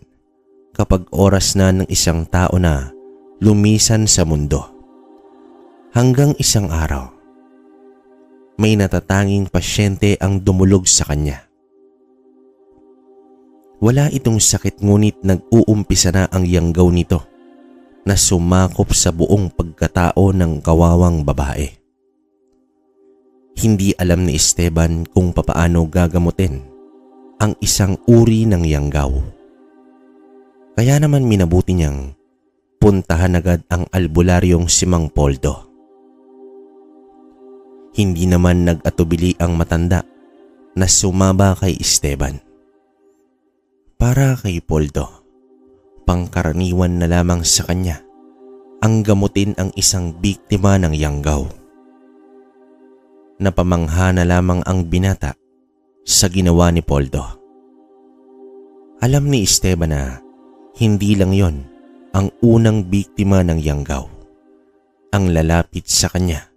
Speaker 1: kapag oras na ng isang tao na lumisan sa mundo. Hanggang isang araw, may natatanging pasyente ang dumulog sa kanya. Wala itong sakit ngunit nag-uumpisa na ang yanggaw nito na sumakop sa buong pagkatao ng kawawang babae. Hindi alam ni Esteban kung papaano gagamutin ang isang uri ng yanggaw. Kaya naman minabuti niyang puntahan agad ang albularyong si Mang Poldo. Hindi naman nag-atubili ang matanda na sumaba kay Esteban. Para kay Poldo, pangkaraniwan na lamang sa kanya ang gamutin ang isang biktima ng yanggaw. Napamangha na lamang ang binata sa ginawa ni Poldo. Alam ni Esteban na hindi lang yon ang unang biktima ng yanggaw, ang lalapit sa kanya.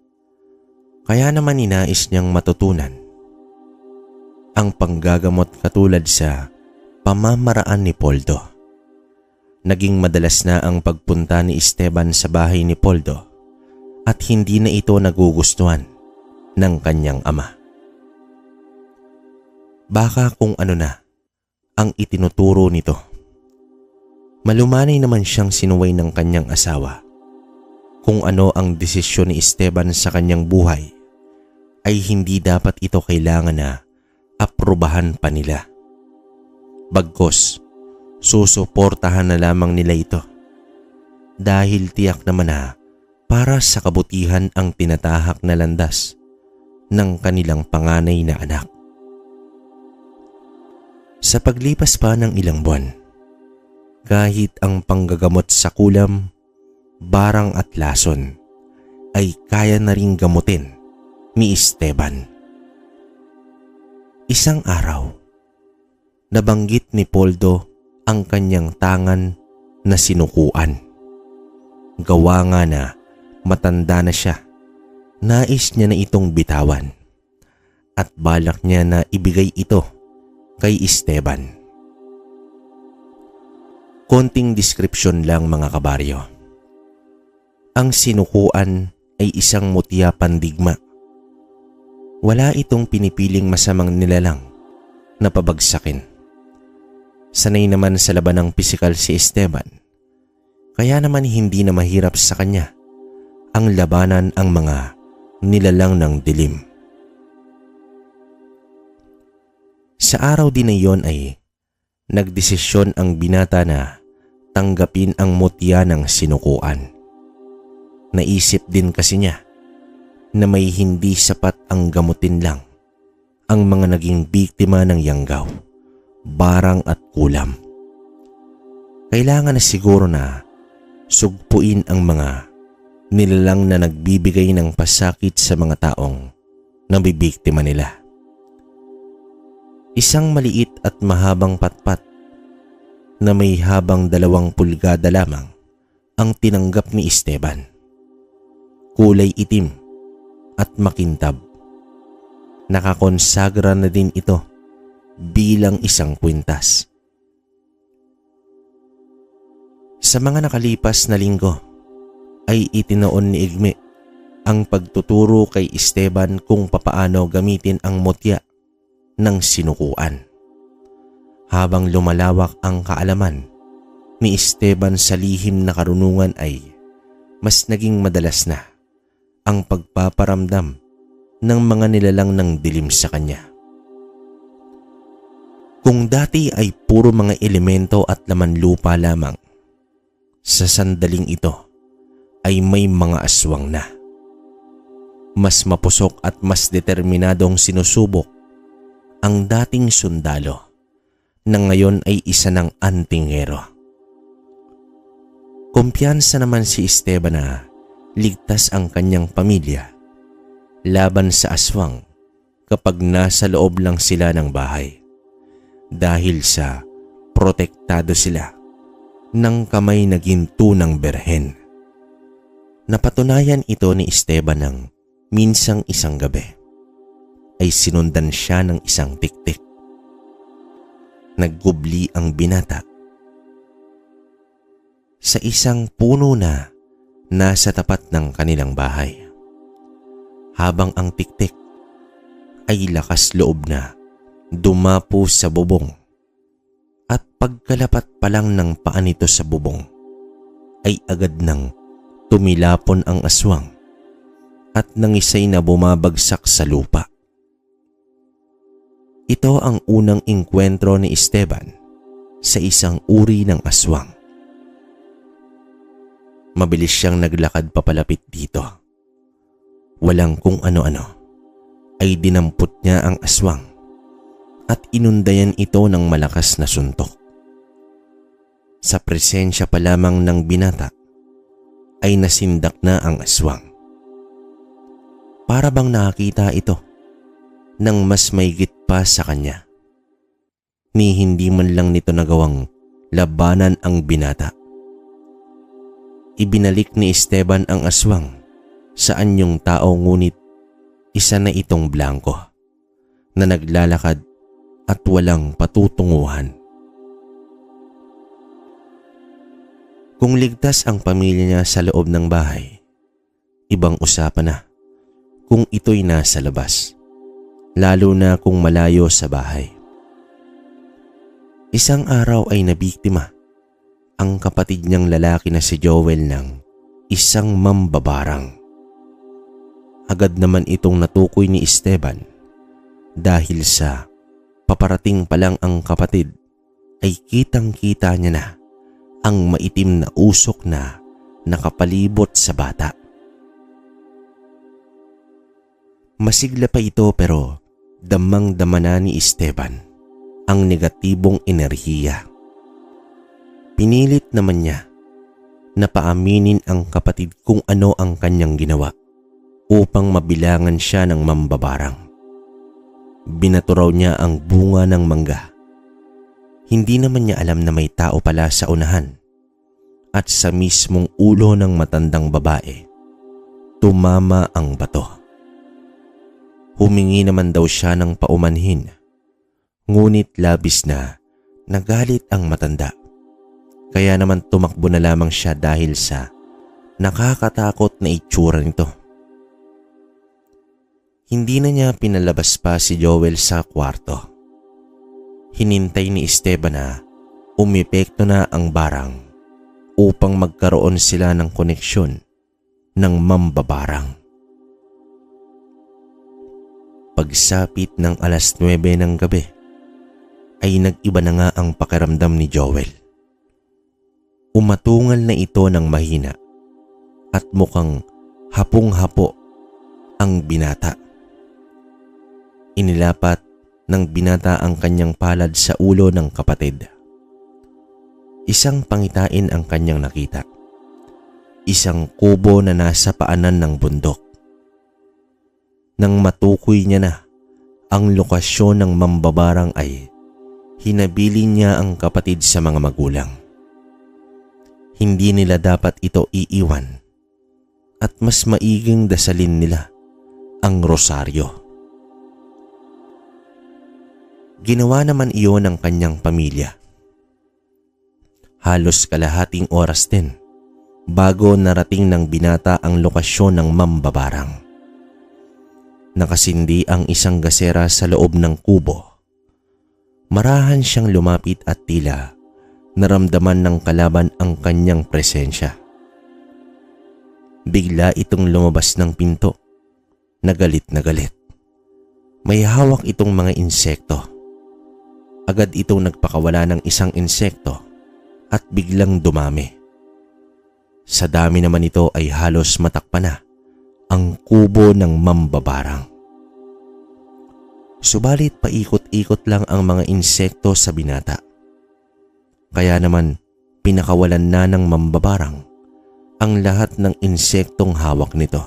Speaker 1: Kaya naman ninais niyang matutunan ang panggagamot katulad sa pamamaraan ni Poldo. naging madalas na ang pagpunta ni Esteban sa bahay ni Poldo at hindi na ito nagugustuhan ng kanyang ama. Baka kung ano na ang itinuturo nito. Malumanay naman siyang sinuway ng kanyang asawa. Kung ano ang desisyon ni Esteban sa kanyang buhay ay hindi dapat ito kailangan na aprubahan pa nila. Bagkus, susuportahan na lamang nila ito dahil tiyak naman na para sa kabutihan ang tinatahak na landas ng kanilang panganay na anak. Sa paglipas pa ng ilang buwan, kahit ang panggagamot sa kulam, barang at lason ay kaya na ring gamutin ni Esteban. Isang araw, nabanggit ni Poldo ang kanyang tangan na sinukuan. Gawa nga na matanda na siya, nais niya na itong bitawan at balak niya na ibigay ito kay Esteban. Konting description lang mga kabaryo. Ang sinukuan ay isang mutya pandigma. Wala itong pinipiling masamang nilalang na pabagsakin. Sanay naman sa labanang pisikal si Esteban, kaya naman hindi na mahirap sa kanya ang labanan ang mga nilalang ng dilim. Sa araw din na iyon ay nagdesisyon ang binata na tanggapin ang mutya ng sinukuan. Naisip din kasi niya na may hindi sapat ang gamutin lang ang mga naging biktima ng yanggaw, barang at kulam. Kailangan na siguro na sugpuin ang mga nilalang na nagbibigay ng pasakit sa mga taong nabibiktima nila. Isang maliit at mahabang patpat na may habang 2 pulgada lamang ang tinanggap ni Esteban. Kulay itim at makintab. Nakakonsagra na din ito bilang isang kwintas. Sa mga nakalipas na linggo ay itinoon ni Igme ang pagtuturo kay Esteban kung papaano gamitin ang mutya ng sinukuan. Habang lumalawak ang kaalaman ni Esteban sa lihim na karunungan ay mas naging madalas na ang pagpaparamdam ng mga nilalang ng dilim sa kanya. Kung dati ay puro mga elemento at laman lupa lamang, sa sandaling ito ay may mga aswang na. Mas mapusok at mas determinadong sinusubok ang dating sundalo na ngayon ay isa ng antingero. Kumpiyansa naman si Esteban na ligtas ang kanyang pamilya laban sa aswang kapag nasa loob lang sila ng bahay dahil sa protektado sila ng kamay na ginto ng berhen. Napatunayan ito ni Esteban ng minsang isang gabi ay sinundan siya ng isang tiktik. Naggubli ang binata sa isang puno na nasa tapat ng kanilang bahay. Habang ang tiktik ay lakas loob na dumapo sa bubong at pagkalapat pa lang ng paa nito sa bubong ay agad nang tumilapon ang aswang at nangisay na bumabagsak sa lupa. Ito ang unang engkwentro ni Esteban sa isang uri ng aswang. Mabilis siyang naglakad papalapit dito. Walang kung ano-ano ay dinampot niya ang aswang at inundayan ito ng malakas na suntok. Sa presensya pa lamang ng binata ay nasindak na ang aswang. Para bang nakakita ito ng mas maigit pa sa kanya, ni hindi man lang nito nagawang labanan ang binata. Ibinalik ni Esteban ang aswang sa anyong tao, ngunit isa na itong blanko na naglalakad at walang patutunguhan. Kung ligtas ang pamilya niya sa loob ng bahay, ibang usapan na kung ito'y nasa labas, lalo na kung malayo sa bahay. Isang araw ay nabiktima ang kapatid niyang lalaki na si Joel ng isang mambabarang. Agad naman itong natukoy ni Esteban dahil sa paparating pa lang ang kapatid ay kitang-kita niya na ang maitim na usok na nakapalibot sa bata. Masigla pa ito pero damang-dama na ni Esteban ang negatibong enerhiya. Pinilit naman niya na paaminin ang kapatid kung ano ang kanyang ginawa upang mabilangan siya ng mambabarang. Binato raw niya ang bunga ng mangga. Hindi naman niya alam na may tao pala sa unahan at sa mismong ulo ng matandang babae tumama ang bato. Humingi naman daw siya ng paumanhin, ngunit labis na nagalit ang matanda. Kaya naman tumakbo na lamang siya dahil sa nakakatakot na itsura nito. Hindi na niya pinalabas pa si Joel sa kwarto. Hinintay ni Esteban na umepekto na ang barang upang magkaroon sila ng koneksyon ng mambabarang. Pagsapit ng 9:00 ng gabi ay nag-iba na nga ang pakiramdam ni Joel. Umatungal na ito ng mahina at mukhang hapong-hapo ang binata. Inilapat ng binata ang kanyang palad sa ulo ng kapatid. Isang pangitain ang kanyang nakita. Isang kubo na nasa paanan ng bundok. Nang matukoy niya na ang lokasyon ng mambabarang ay hinabilin niya ang kapatid sa mga magulang. Hindi nila dapat ito iiwan at mas maiging dasalin nila ang rosaryo. Ginawa naman iyon ng kanyang pamilya. Halos kalahating oras din bago narating ng binata ang lokasyon ng mambabarang. Nakasindi ang isang gasera sa loob ng kubo. Marahan siyang lumapit at tila naramdaman ng kalaban ang kanyang presensya. Bigla itong lumabas ng pinto, na galit na galit. May hawak itong mga insekto. Agad itong nagpakawala ng isang insekto at biglang dumami. Sa dami naman ito ay halos matakpan na ang kubo ng mambabarang. Subalit paikot-ikot lang ang mga insekto sa binata. Kaya naman pinakawalan na ng mambabarang ang lahat ng insektong hawak nito.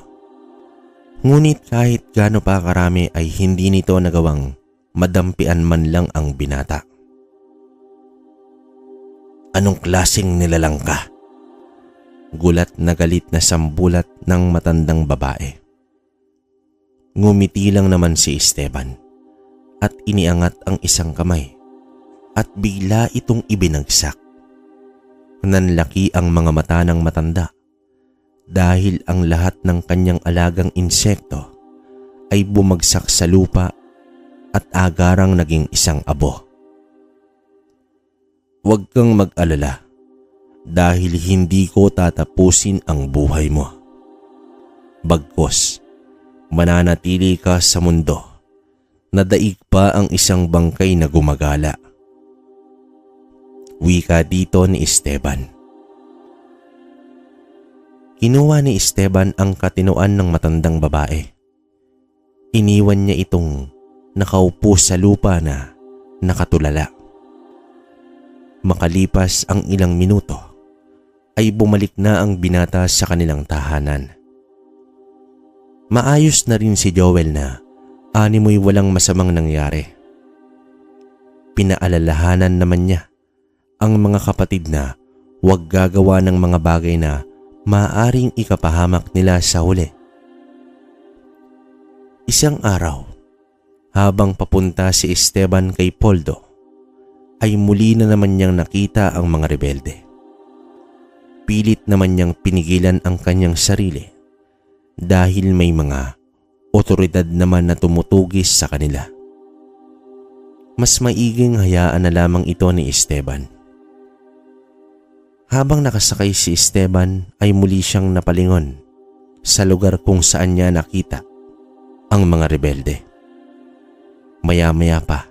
Speaker 1: Ngunit kahit gaano pa karami ay hindi nito nagawang madampian man lang ang binata. "Anong klaseng nilalang ka?" Gulat na galit na sambulat ng matandang babae. Ngumiti lang naman si Esteban at iniangat ang isang kamay at bigla itong ibinagsak. Nanlaki ang mga mata ng matanda dahil ang lahat ng kanyang alagang insekto ay bumagsak sa lupa at agarang naging isang abo. "Huwag kang mag-alala dahil hindi ko tatapusin ang buhay mo. Bagkus, mananatili ka sa mundo na daig pa ang isang bangkay na gumagala." Wika dito ni Esteban. Kinuha ni Esteban ang katinoan ng matandang babae. Iniwan niya itong nakaupo sa lupa na nakatulala. Makalipas ang ilang minuto ay bumalik na ang binata sa kanilang tahanan. Maayos na rin si Joel na animoy walang masamang nangyari. Pinaalalahanan naman niya ang mga kapatid na huwag gagawa ng mga bagay na maaaring ikapahamak nila sa huli. Isang araw, habang papunta si Esteban kay Poldo, ay muli na naman niyang nakita ang mga rebelde. pilit naman niyang pinigilan ang kanyang sarili dahil may mga otoridad naman na tumutugis sa kanila. Mas maiging hayaan na lamang ito ni Esteban. Habang nakasakay si Esteban ay muli siyang napalingon sa lugar kung saan niya nakita ang mga rebelde. Maya-maya pa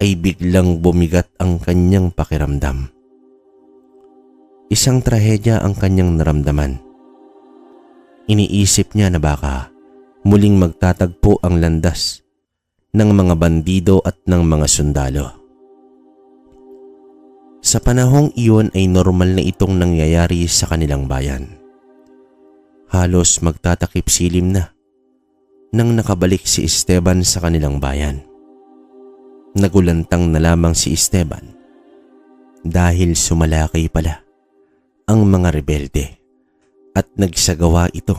Speaker 1: ay biglang bumigat ang kanyang pakiramdam. Isang trahedya ang kanyang naramdaman. Iniisip niya na baka muling magtatagpo ang landas ng mga bandido at ng mga sundalo. Sa panahong iyon ay normal na itong nangyayari sa kanilang bayan. Halos magtatakip silim na nang nakabalik si Esteban sa kanilang bayan. Nagulantang na lamang si Esteban dahil sumalakay pala ang mga rebelde at nagsagawa ito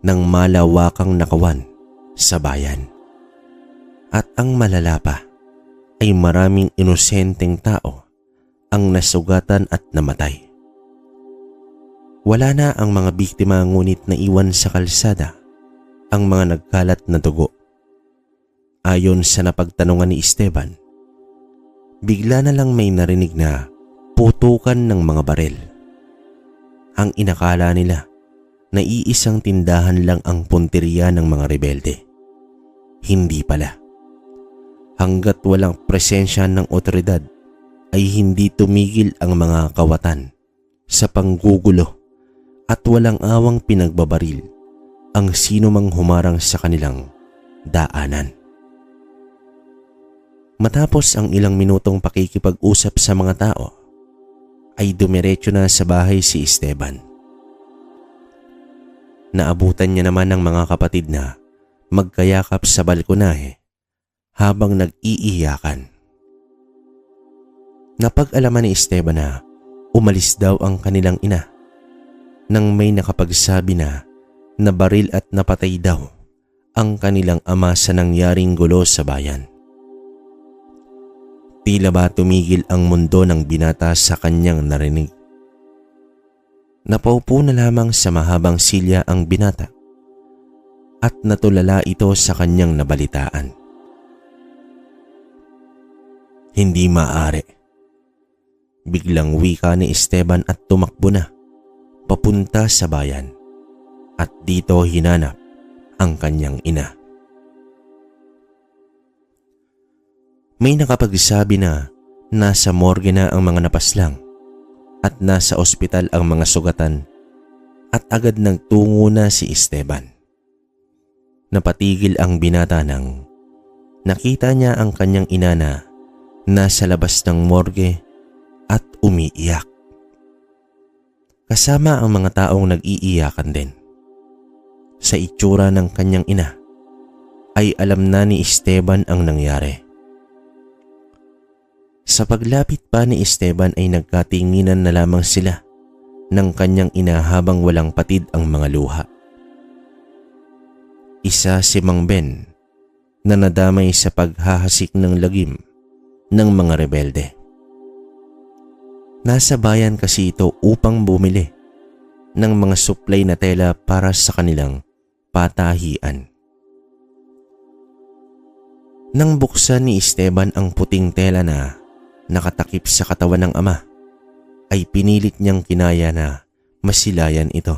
Speaker 1: ng malawakang nakawan sa bayan. At ang malala pa ay maraming inosenteng tao ang nasugatan at namatay. Wala na ang mga biktima ngunit naiwan sa kalsada ang mga nagkalat na dugo. Ayon sa napagtanungan ni Esteban, bigla na lang may narinig na putukan ng mga baril. Ang inakala nila na iisang tindahan lang ang punteriya ng mga rebelde. Hindi pala. Hanggat walang presensya ng otoridad ay hindi tumigil ang mga kawatan sa panggugulo at walang awang pinagbabaril ang sino mang humarang sa kanilang daanan. Matapos ang ilang minutong pakikipag-usap sa mga tao, ay dumiretso na sa bahay si Esteban. Naabutan niya naman ng mga kapatid na magkayakap sa balkonahe habang nag-iiyakan. Napag-alaman ni Esteban na umalis daw ang kanilang ina nang may nakapagsabi na nabaril at napatay daw ang kanilang ama sa nangyaring gulo sa bayan. Tila ba tumigil ang mundo ng binata sa kanyang narinig. Napaupo na lamang sa mahabang silya ang binata at natulala ito sa kanyang nabalitaan. Hindi maaari. Biglang wika ni Esteban at tumakbo na papunta sa bayan at dito hinanap ang kanyang ina. May nakapagsabi na nasa morgue na ang mga napaslang at nasa ospital ang mga sugatan at agad nagtungo na si Esteban. Napatigil ang binata nang nakita niya ang kanyang ina na nasa labas ng morgue at umiiyak. Kasama ang mga taong nag-iiyakan din. Sa itsura ng kanyang ina ay alam na ni Esteban ang nangyari. Sa paglapit pa ni Esteban ay nagkatinginan na lamang sila ng kanyang ina habang walang patid ang mga luha. Isa si Mang Ben na nadamay sa paghahasik ng lagim ng mga rebelde. Nasa bayan kasi ito upang bumili ng mga supply na tela para sa kanilang patahian. Nang buksan ni Esteban ang puting tela na nakatakip sa katawan ng ama, ay pinilit niyang kinaya na masilayan ito.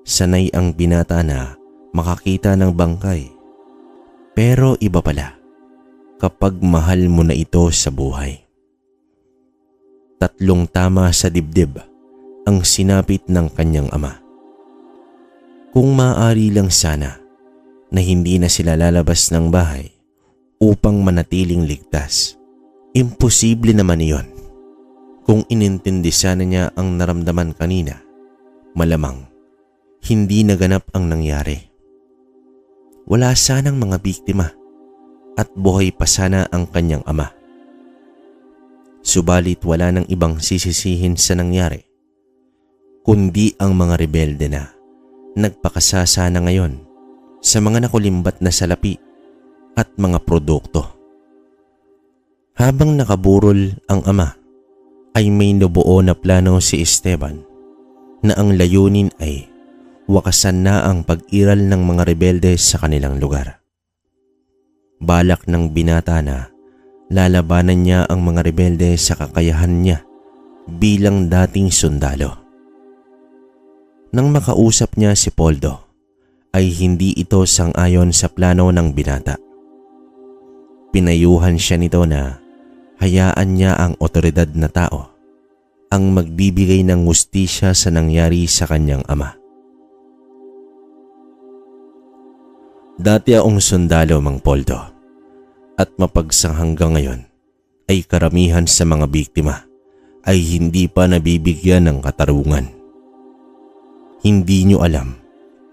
Speaker 1: Sanay ang binata na makakita ng bangkay. Pero iba pala kapag mahal mo na ito sa buhay. 3 tama sa dibdib ang sinapit ng kanyang ama. Kung maaari lang sana na hindi na sila lalabas ng bahay upang manatiling ligtas. Imposible naman iyon. Kung inintindi sana niya ang naramdaman kanina, malamang hindi naganap ang nangyari. Wala sanang mga biktima at buhay pa sana ang kanyang ama. Subalit wala nang ibang sisisihin sa nangyari, kundi ang mga rebelde na nagpakasasa na ngayon sa mga nakulimbat na salapi at mga produkto. Habang nakaburol ang ama, ay may nabuo na plano si Esteban na ang layunin ay wakasan na ang pag-iral ng mga rebelde sa kanilang lugar. Balak ng binata na lalabanan niya ang mga rebelde sa kakayahan niya bilang dating sundalo. Nang makausap niya si Poldo, ay hindi ito sang-ayon sa plano ng binata. Pinayuhan siya nito na hayaan niya ang otoridad na tao ang magbibigay ng hustisya sa nangyari sa kanyang ama. Dati akong sundalo, Mang Poldo, at mapagsang hanggang ngayon ay karamihan sa mga biktima ay hindi pa nabibigyan ng katarungan. Hindi nyo alam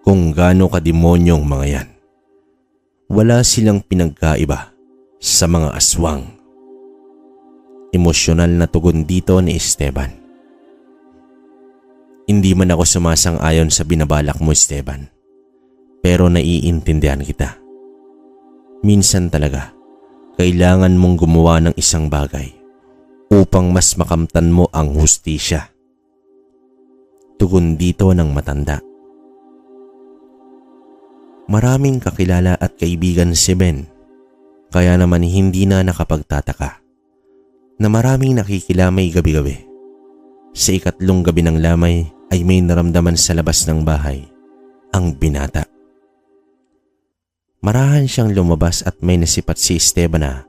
Speaker 1: kung gaano kademonyong mga yan. Wala silang pinagkaiba sa mga aswang. Emosyonal na tugon dito ni Esteban. Hindi man ako sumasang-ayon sa binabalak mo, Esteban, pero naiintindihan kita. Minsan talaga, kailangan mong gumawa ng isang bagay upang mas makamtan mo ang hustisya. Tugon dito ng matanda. Maraming kakilala at kaibigan si Ben, kaya naman hindi na nakapagtataka na maraming nakikilamay gabi-gabi. Sa ikatlong gabi ng lamay ay may naramdaman sa labas ng bahay ang binata. Marahan siyang lumabas at may nasipat si Esteban na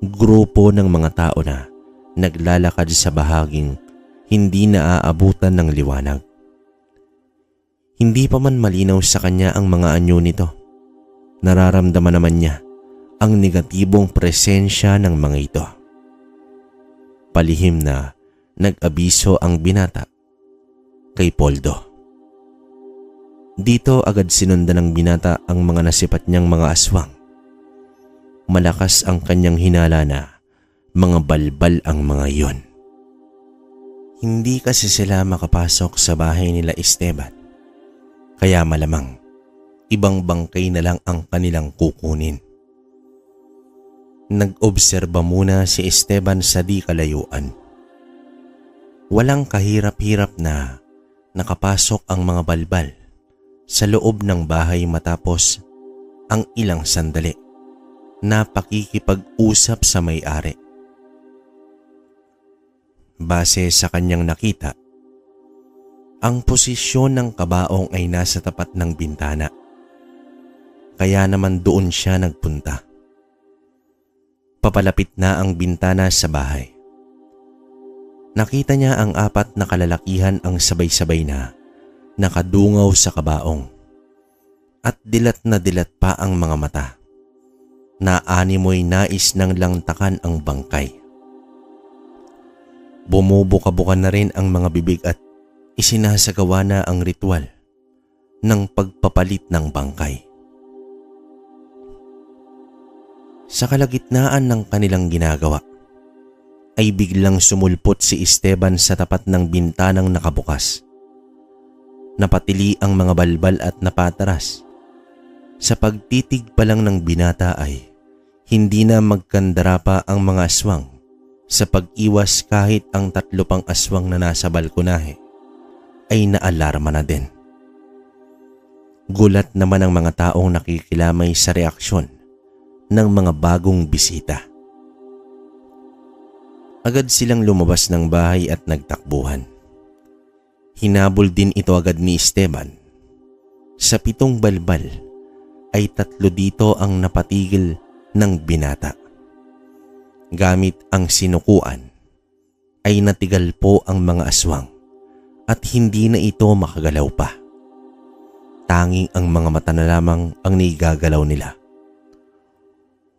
Speaker 1: grupo ng mga tao na naglalakad sa bahaging hindi naaabutan ng liwanag. Hindi pa man malinaw sa kanya ang mga anyo nito. Nararamdaman naman niya ang negatibong presensya ng mga ito. Palihim na nag-abiso ang binata kay Poldo. Dito agad sinundan ng binata ang mga nasipat niyang mga aswang. Malakas ang kanyang hinala na mga balbal ang mga iyon. Hindi kasi sila makapasok sa bahay nila Esteban, kaya malamang ibang bangkay na lang ang kanilang kukunin. Nag-obserba muna si Esteban sa di kalayuan. Walang kahirap-hirap na nakapasok ang mga balbal sa loob ng bahay matapos ang ilang sandali na pakikipag-usap sa may-ari. Base sa kanyang nakita, ang posisyon ng kabaong ay nasa tapat ng bintana, kaya naman doon siya nagpunta. Papalapit na ang bintana sa bahay. Nakita niya ang apat na kalalakihan ang sabay-sabay na nakadungaw sa kabaong at dilat na dilat pa ang mga mata. Naanimoy nais ng langtakan ang bangkay. Bumubuka-buka na rin ang mga bibig at isinasagawa na ang ritual ng pagpapalit ng bangkay. Sa kalagitnaan ng kanilang ginagawa, ay biglang sumulpot si Esteban sa tapat ng bintanang nakabukas. Napatili ang mga balbal at napataras. Sa pagtitig pa lang ng binata ay hindi na magkandara pa ang mga aswang sa pag-iwas kahit ang 3 pang aswang na nasa balkonahe ay naalarma na din. Gulat naman ang mga taong nakikilamay sa reaksyon ng mga bagong bisita. Agad silang lumabas ng bahay at nagtakbuhan. Hinabol din ito agad ni Esteban. Sa 7 balbal ay 3 dito ang napatigil ng binata. Gamit ang sinukuan ay natigal po ang mga aswang at hindi na ito makagalaw pa. Tanging ang mga mata na lamang ang naigagalaw nila.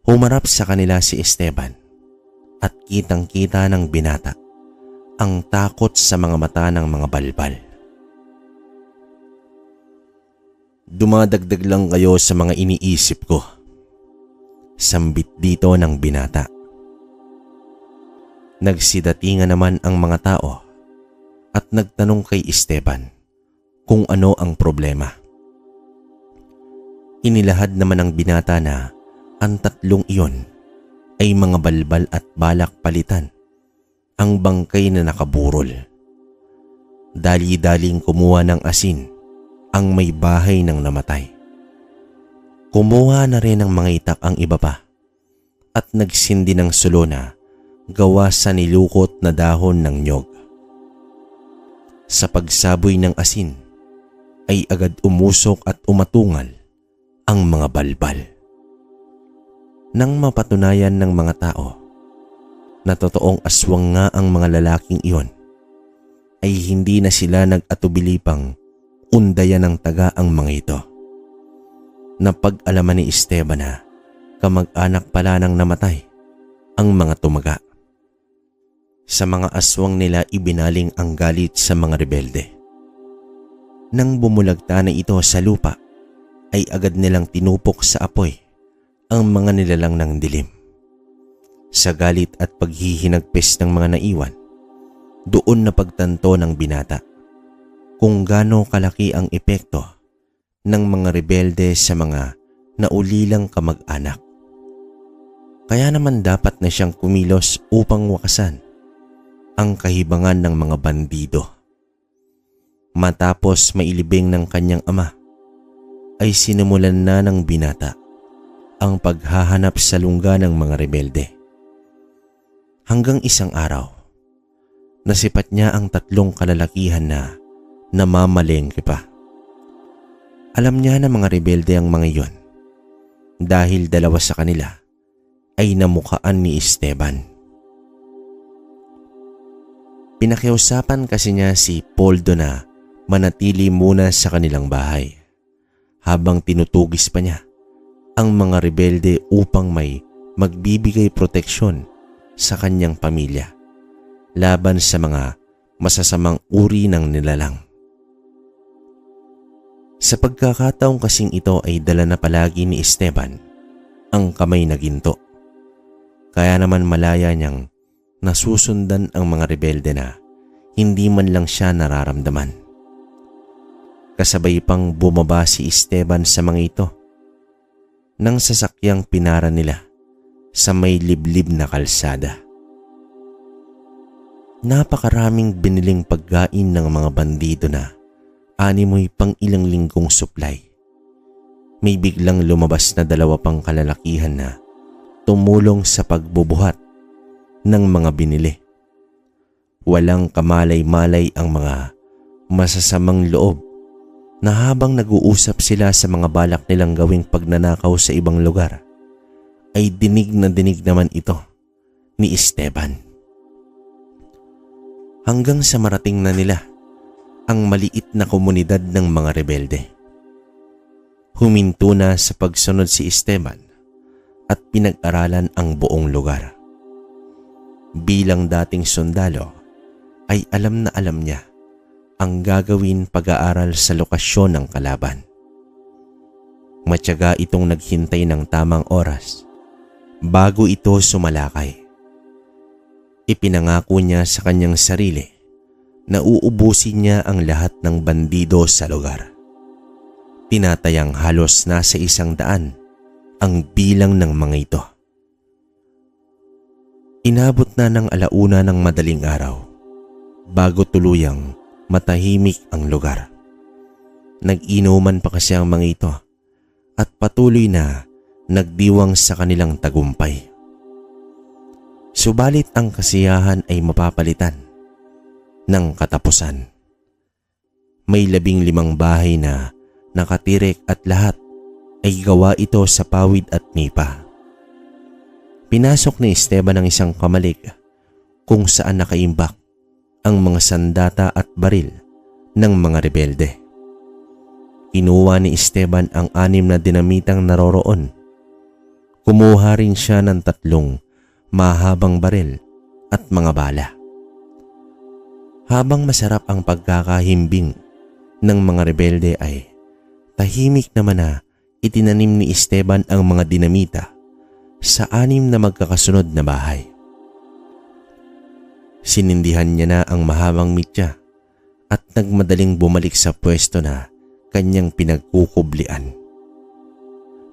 Speaker 1: Humarap sa kanila si Esteban at kitang-kita ng binata ang takot sa mga mata ng mga balbal. Dumadagdag lang kayo sa mga iniisip ko. Sambit dito ng binata. Nagsidatingan naman ang mga tao at nagtanong kay Esteban kung ano ang problema. Inilahad naman ng binata na ang 3 iyon ay mga balbal at balak palitan ang bangkay na nakaburol. Dali-daling kumuha ng asin ang may bahay ng namatay. Kumuha na rin ng mga itak ang iba pa at nagsindi ng sulo na gawa sa nilukot na dahon ng nyog. Sa pagsaboy ng asin ay agad umusok at umatungal ang mga balbal. Nang mapatunayan ng mga tao na totoong aswang nga ang mga lalaking iyon, ay hindi na sila nag-atubili pang undayan ng taga ang mga ito. Napag-alaman ni Esteban na kamag-anak pala ng namatay ang mga tumaga. Sa mga aswang nila ibinaling ang galit sa mga rebelde. Nang bumulagta na ito sa lupa, ay agad nilang tinupok sa apoy ang mga nilalang ng dilim. Sa galit at paghihinagpis ng mga naiwan, doon na pagtanto ng binata kung gaano kalaki ang epekto ng mga rebelde sa mga naulilang kamag-anak. Kaya naman dapat na siyang kumilos upang wakasan ang kahibangan ng mga bandido. Matapos mailibing ng kanyang ama, ay sinimulan na ng binata ang paghahanap sa lungga ng mga rebelde. Hanggang isang araw, nasipat niya ang 3 kalalakihan na namamalengke pa. Alam niya na mga rebelde ang mga iyon dahil 2 sa kanila ay namukaan ni Esteban. Pinakiusapan kasi niya si Poldo na manatili muna sa kanilang bahay habang tinutugis pa niya ang mga rebelde upang may magbibigay proteksyon sa kanyang pamilya laban sa mga masasamang uri ng nilalang. Sa pagkakataong kasing ito ay dala na palagi ni Esteban ang kamay na ginto. Kaya naman malaya niyang nasusundan ang mga rebelde na hindi man lang siya nararamdaman. Kasabay pang bumaba si Esteban sa mga ito nang sasakyang pinara nila sa may liblib na kalsada. Napakaraming biniling pagkain ng mga bandido na animoy pang ilang linggong supply. May biglang lumabas na 2 pang kalalakihan na tumulong sa pagbubuhat ng mga binili. Walang kamalay-malay ang mga masasamang loob na habang nag-uusap sila sa mga balak nilang gawing pagnanakaw sa ibang lugar, ay dinig na dinig naman ito ni Esteban. Hanggang sa marating na nila ang maliit na komunidad ng mga rebelde. Huminto na sa pagsunod si Esteban at pinag-aralan ang buong lugar. Bilang dating sundalo, ay alam na alam niya ang gagawin pag-aaral sa lokasyon ng kalaban. Matyaga itong naghintay ng tamang oras bago ito sumalakay. Ipinangako niya sa kanyang sarili na uubusin niya ang lahat ng bandido sa lugar. Tinatayang halos nasa 100 ang bilang ng mga ito. Inabot na ng 1:00 ng madaling araw bago tuluyang matahimik ang lugar. Nag-inuman pa kasi ang mga ito at patuloy na nagdiwang sa kanilang tagumpay. Subalit ang kasiyahan ay mapapalitan ng katapusan. May 15 bahay na nakatirik at lahat ay gawa ito sa pawid at nipa. Pinasok ni Esteban ang isang kamalig kung saan nakaimbak ang mga sandata at baril ng mga rebelde. Kinuha ni Esteban ang 6 na dinamitang naroroon. Kumuha rin siya ng 3 mahabang baril at mga bala. Habang masarap ang pagkakahimbing ng mga rebelde ay tahimik naman na itinanim ni Esteban ang mga dinamita sa 6 na magkakasunod na bahay. Sinindihan niya na ang mahabang mitya at nagmadaling bumalik sa pwesto na kanyang pinagkukublian.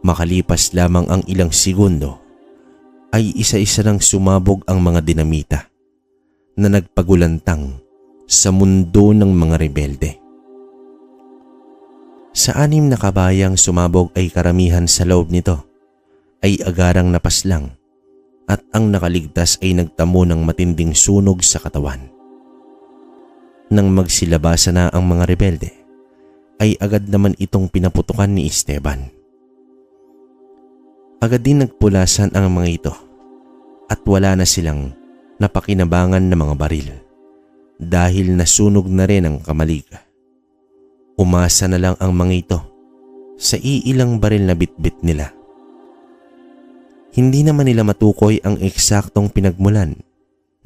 Speaker 1: Makalipas lamang ang ilang segundo ay isa-isa nang sumabog ang mga dinamita na nagpagulantang sa mundo ng mga rebelde. Sa 6 na kabayang sumabog ay karamihan sa loob nito ay agarang napaslang at ang nakaligtas ay nagtamo ng matinding sunog sa katawan. Nang magsilabasa na ang mga rebelde, ay agad naman itong pinaputukan ni Esteban. Agad din nagpulasan ang mga ito at wala na silang napakinabangan na mga baril dahil nasunog na rin ang kamalig. Umasa na lang ang mga ito sa iilang baril na bitbit nila. Hindi naman nila matukoy ang eksaktong pinagmulan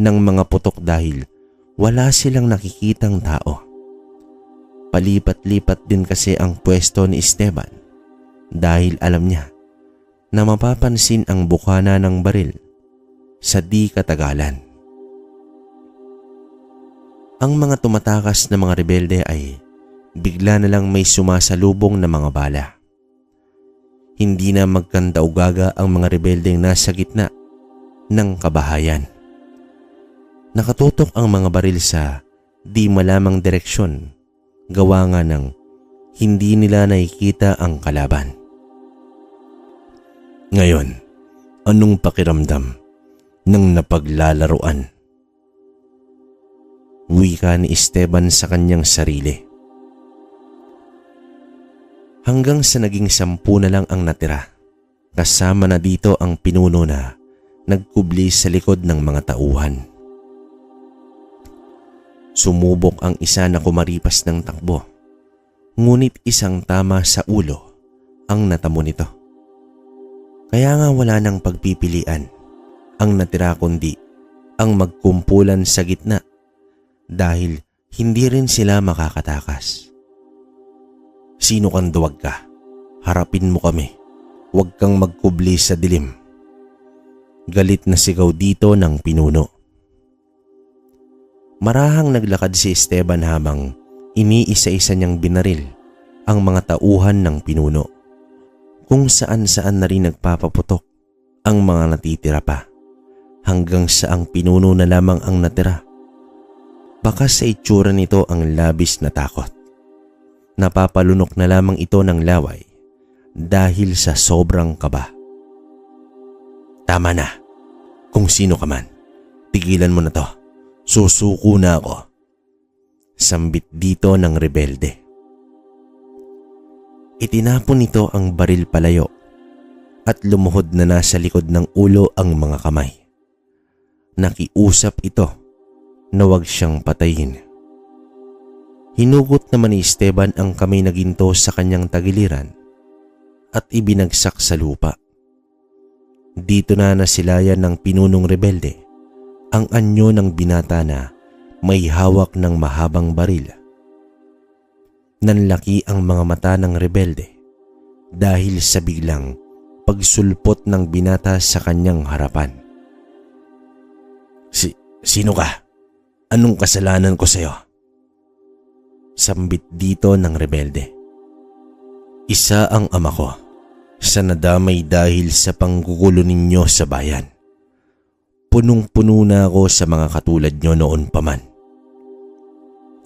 Speaker 1: ng mga putok dahil wala silang nakikitang tao. Palipat-lipat din kasi ang pwesto ni Esteban dahil alam niya na mapapansin ang bukana ng baril sa di katagalan. Ang mga tumatakas na mga rebelde ay bigla na lang may sumasalubong na mga bala. Hindi na magkandaugaga ang mga rebeldeng nasa gitna ng kabahayan. Nakatutok ang mga baril sa di malamang direksyon, gawa nga ng hindi nila nakikita ang kalaban. Ngayon, anong pakiramdam ng napaglalaruan? Wika ni Esteban sa kanyang sarili. Hanggang sa naging 10 na lang ang natira, kasama na dito ang pinuno na nagkubli sa likod ng mga tauhan. Sumubok ang isa na kumaripas ng takbo, ngunit isang tama sa ulo ang natamo nito. Kaya nga wala nang pagpipilian ang natira kundi ang magkumpulan sa gitna dahil hindi rin sila makakatakas. Sino kang duwag ka? Harapin mo kami. Huwag kang magkubli sa dilim. Galit na sigaw dito ng pinuno. Marahang naglakad si Esteban habang iniisa-isa niyang binaril ang mga tauhan ng pinuno. Kung saan-saan na rin nagpapaputok ang mga natitira pa hanggang sa ang pinuno na lamang ang natira. Baka sa itsura nito ang labis na takot. Napapalunok na lamang ito ng laway dahil sa sobrang kaba. Tama na. Kung sino ka man, tigilan mo na to. Susuko na ako. Sambit dito ng rebelde. Itinapon nito ang baril palayo at lumuhod na nasa likod ng ulo ang mga kamay. Nakiusap ito na huwag siyang patayin. Hinugot naman ni Esteban ang kamay na ginto sa kanyang tagiliran at ibinagsak sa lupa. Dito na nasilayan ng pinunong rebelde ang anyo ng binata na may hawak ng mahabang baril. Nanlaki ang mga mata ng rebelde dahil sa biglang pagsulpot ng binata sa kanyang harapan. Sino ka? Anong kasalanan ko sa'yo? Sambit dito ng rebelde. Isa ang ama ko sa nadamay dahil sa panggugulo ninyo sa bayan. Punong-puno na ako sa mga katulad nyo noon pa man.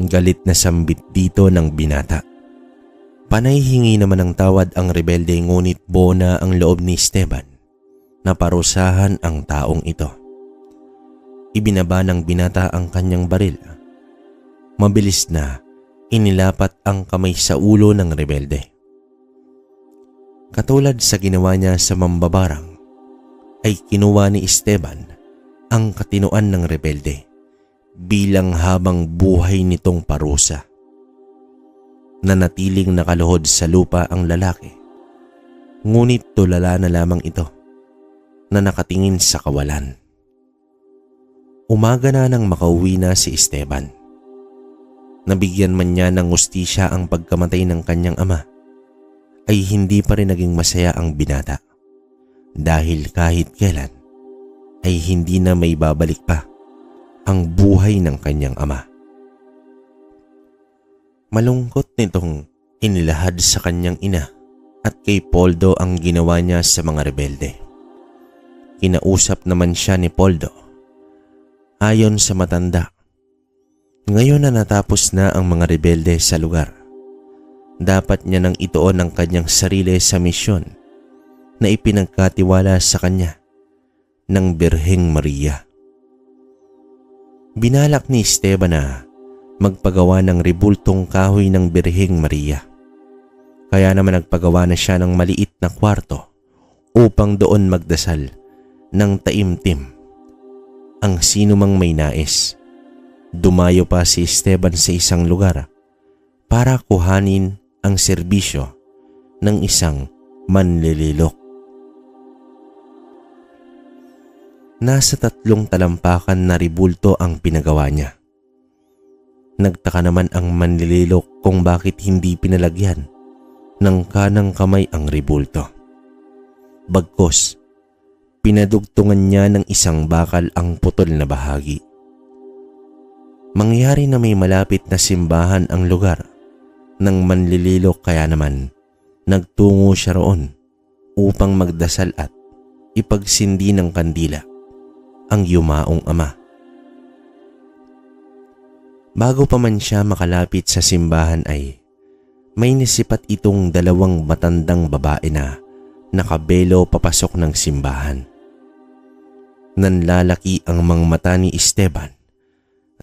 Speaker 1: Galit na sambit dito ng binata. Panay hingi naman ng tawad ang rebelde ngunit buo na ang loob ni Esteban na parusahan ang taong ito. Ibinaba ng binata ang kanyang baril. Mabilis na inilapat ang kamay sa ulo ng rebelde. Katulad sa ginawa niya sa mambabarang, ay kinuha ni Esteban ang katinuan ng rebelde bilang habang buhay nitong parusa. Nanatiling nakaluhod sa lupa ang lalaki, ngunit tulala na lamang ito na nakatingin sa kawalan. Umaga na nang makauwi na si Esteban. Nabigyan man niya ng hustisya ang pagkamatay ng kanyang ama, ay hindi pa rin naging masaya ang binata dahil kahit kailan ay hindi na may babalik pa ang buhay ng kanyang ama. Malungkot nitong inilahad sa kanyang ina at kay Poldo ang ginawa niya sa mga rebelde. Kinausap naman siya ni Poldo Ayon sa matanda, ngayon na natapos na ang mga rebelde sa lugar, dapat niya nang ituon ang kanyang sarili sa misyon na ipinagkatiwala sa kanya ng Birheng Maria. Binalak ni Esteban na magpagawa ng rebultong kahoy ng Birheng Maria. Kaya naman nagpagawa na siya ng maliit na kwarto upang doon magdasal ng taimtim. Ang sino mang may nais, dumayo pa si Esteban sa isang lugar para kuhanin ang serbisyo ng isang manlililok. Nasa 3 talampakan na rebulto ang pinagawa niya. Nagtaka naman ang manlililok kung bakit hindi pinalagyan ng kanang kamay ang rebulto. Bagkus, pinadugtungan niya ng isang bakal ang putol na bahagi. Mangyari na may malapit na simbahan ang lugar ng manlililok, kaya naman nagtungo siya roon upang magdasal at ipagsindi ng kandila ang yumaong ama. Bago pa man siya makalapit sa simbahan ay may nisipat itong 2 matandang babae na nakabelo papasok ng simbahan. Nanlalaki ang mga mata ni Esteban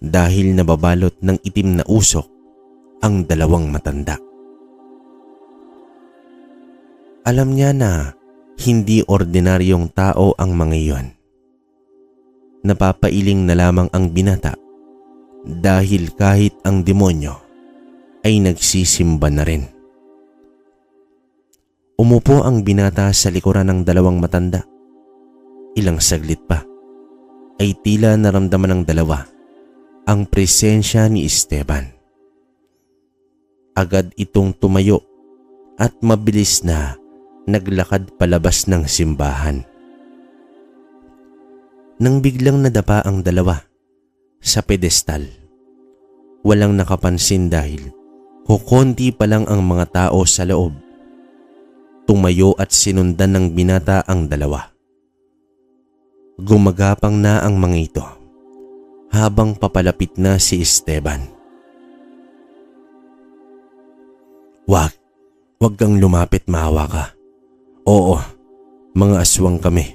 Speaker 1: dahil nababalot ng itim na usok ang 2 matanda. Alam niya na hindi ordinaryong tao ang mga iyon. Napapailing na lamang ang binata dahil kahit ang demonyo ay nagsisimba na rin. Umupo ang binata sa likuran ng 2 matanda. Ilang saglit pa ay tila naramdaman ng 2 ang presensya ni Esteban. Agad itong tumayo at mabilis na naglakad palabas ng simbahan. Nang biglang nadapa ang 2 sa pedestal, walang nakapansin dahil kukonti pa lang ang mga tao sa loob. Tumayo at sinundan ng binata ang 2. Gumagapang na ang mga ito habang papalapit na si Esteban. Wag kang lumapit, maawa ka. Oo, mga aswang kami,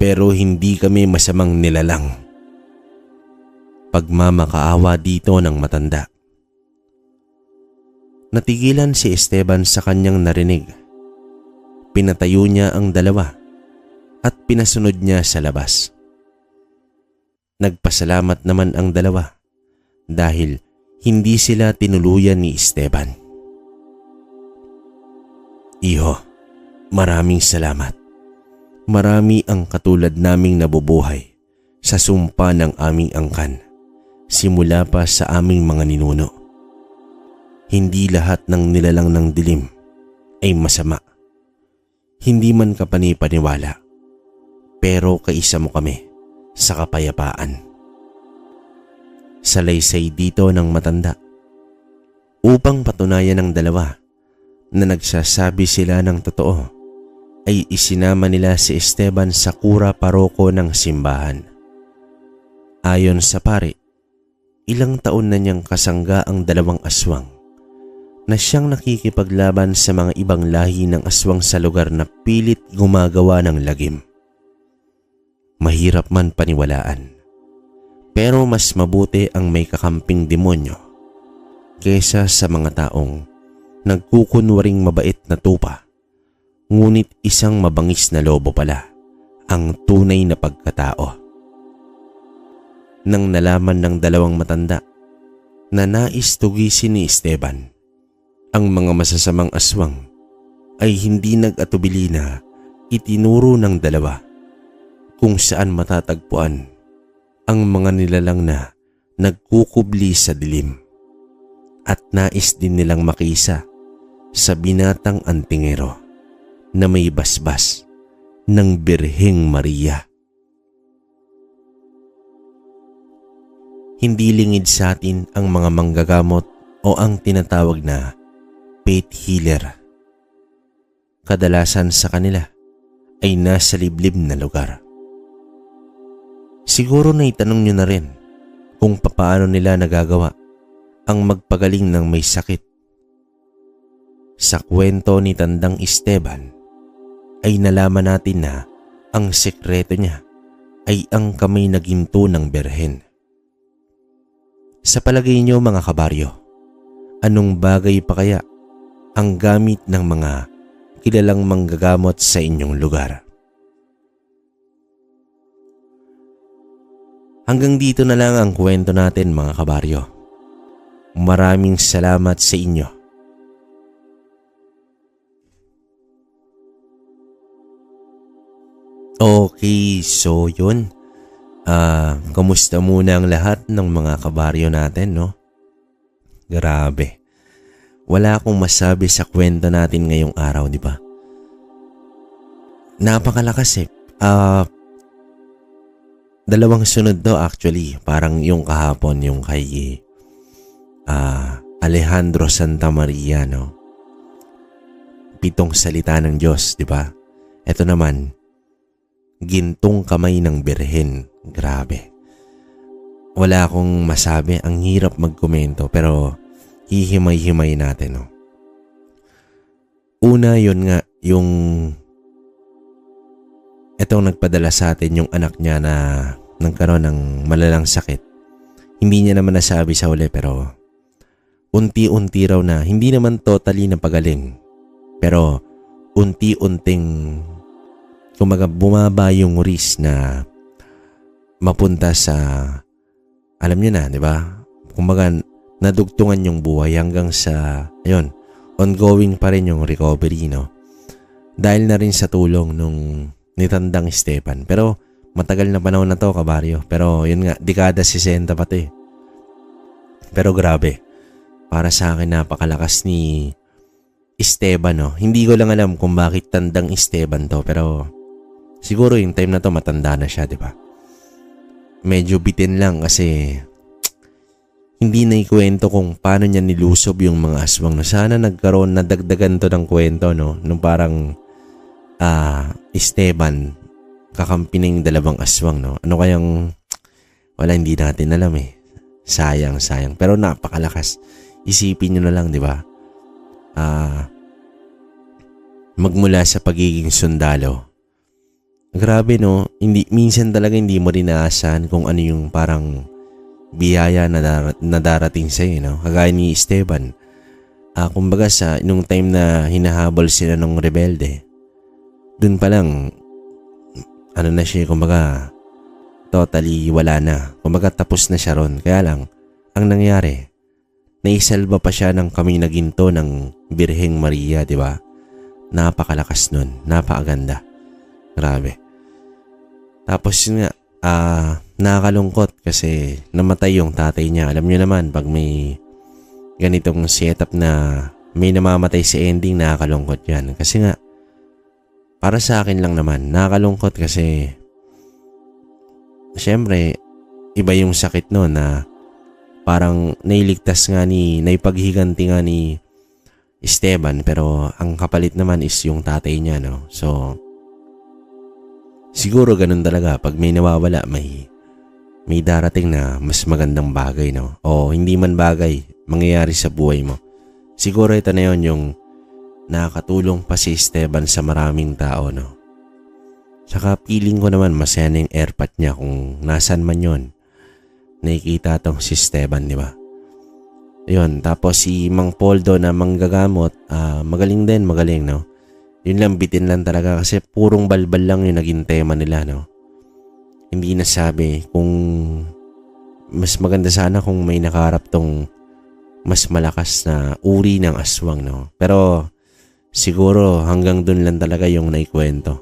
Speaker 1: pero hindi kami masamang nilalang. Pagmamakaawa dito ng matanda. Natigilan si Esteban sa kanyang narinig. Pinatayo niya ang 2 at pinasunod niya sa labas. Nagpasalamat naman ang 2 dahil hindi sila tinuluyan ni Esteban. Iho, maraming salamat. Marami ang katulad naming nabubuhay sa sumpa ng aming angkan simula pa sa aming mga ninuno. Hindi lahat ng nilalang ng dilim ay masama. Hindi man ka panipaniwala, pero kaisa mo kami sa kapayapaan. Salaysay dito ng matanda upang patunayan ng 2 na nagsasabi sila ng totoo, ay isinama nila si Esteban sa kura paroko ng simbahan. Ayon sa pari, ilang taon na niyang kasangga ang 2 aswang na siyang nakikipaglaban sa mga ibang lahi ng aswang sa lugar na pilit gumagawa ng lagim. Mahirap man paniwalaan, pero mas mabuti ang may kakamping demonyo kesa sa mga taong nagkukunwaring mabait na tupa, ngunit isang mabangis na lobo pala ang tunay na pagkatao. Nang nalaman ng 2 matanda na nais tugisin ni Esteban ang mga masasamang aswang, ay hindi nag-atubili na itinuro ng 2 kung saan matatagpuan ang mga nilalang na nagkukubli sa dilim, at nais din nilang makisa sa binatang antingero na may basbas ng Birheng Maria. Hindi lingid sa atin ang mga manggagamot o ang tinatawag na faith healer. Kadalasan sa kanila ay nasa liblib na lugar. Siguro na itanong nyo na rin kung papaano nila nagagawa ang magpagaling ng may sakit. Sa kwento ni Tandang Esteban ay nalaman natin na ang sekreto niya ay ang kamay na ginto ng berhen. Sa palagay niyo mga kabaryo, anong bagay pa kaya ang gamit ng mga kilalang manggagamot sa inyong lugar? Hanggang dito na lang ang kwento natin mga kabaryo. Maraming salamat sa inyo. Okay, so yun. Kamusta muna ang lahat ng mga kabaryo natin, no? Grabe. Wala akong masabi sa kwento natin ngayong araw, di ba? Napakalakas eh. Dalawang sunod do actually. Parang yung kahapon, yung kay Alejandro Santamaria, no? 7 salita ng Diyos, di ba? Ito naman, gintong kamay ng berhen. Grabe. Wala akong masabi. Ang hirap magkomento pero hihimay-himay natin, no? Una, yun nga, yung etong nagpadala sa atin yung anak niya na nagkaroon ng malalang sakit. Hindi niya naman nasabi sa uli pero unti-unti raw na, hindi naman totally na pagaling. Pero unti-unting kumaga bumaba yung risk na mapunta sa, alam niyo na, di ba? Kumaga nadugtungan yung buhay hanggang sa, ayun, ongoing pa rin yung recovery, no? Dahil na rin sa tulong nung ni Tandang Esteban. Pero matagal na panahon na to, kabaryo. Pero yun nga, dekada 60 pati. Pero grabe, para sa akin napakalakas ni Esteban, no? Hindi ko lang alam kung bakit Tandang Esteban to, pero siguro yung time na to matanda na siya, di ba? Medyo bitin lang kasi hindi na ikwento kung paano niya nilusob yung mga aswang. No? Sana nagkaroon na dagdagan to ng kwento, no? Nung parang Esteban kakampi na yung 2 aswang, no? Ano kayang wala, hindi natin alam eh. Sayang. Pero napakalakas. Isipin nyo na lang, di ba? Magmula sa pagiging sundalo. Grabe, no? Minsan talaga hindi mo rin naasahan kung ano yung parang biyaya na darating sa'yo, no? Kagaya ni Esteban. Kumbaga nung time na hinahabol sila ng rebelde, dun pa lang, ano na siya, kumbaga, totally wala na. Kumbaga tapos na siya ron. Kaya lang, ang nangyari, naisalba pa siya ng kamay na ginto ng Birheng Maria, di ba? Napakalakas nun. Napakaganda. Grabe. Tapos yun nga, nakakalungkot kasi namatay yung tatay niya. Alam niyo naman, pag may ganitong setup na may namamatay sa ending, nakakalungkot yan. Kasi nga, para sa akin lang naman, nakakalungkot kasi syempre, iba yung sakit no na parang nailigtas nga naipaghiganti nga ni Esteban, pero ang kapalit naman is yung tatay niya, no? So, siguro ganun talaga. Pag may nawawala, may darating na mas magandang bagay, no? O hindi man bagay, mangyayari sa buhay mo. Siguro ito na yun yung nakakatulong pa si Esteban sa maraming tao, no? Saka feeling ko naman masaya na yung airpot niya kung nasan man yun. Nakikita tong si Esteban, di ba? Ayun, tapos si Mang Poldo na manggagamot, magaling din, no? Yun lang, bitin lang talaga kasi purong balbal lang yung naging tema nila, no? Hindi nasabi kung mas maganda sana kung may nakaharap tong mas malakas na uri ng aswang, no? Pero siguro hanggang dun lang talaga yung naikwento.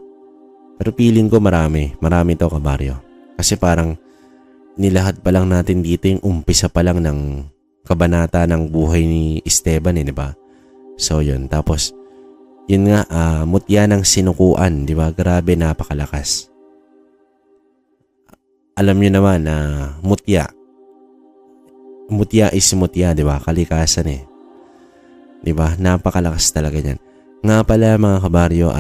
Speaker 1: Pero feeling ko marami to, kabaryo. Kasi parang nilahad pa lang natin dito yung umpisa pa lang ng kabanata ng buhay ni Esteban, di ba? So yun, tapos yun nga, mutya ng sinukuan, di ba? Grabe, napakalakas. Alam nyo naman na mutya is mutya, di ba? Kalikasan eh. Di ba? Napakalakas talaga yan. Nga pala mga kabaryo,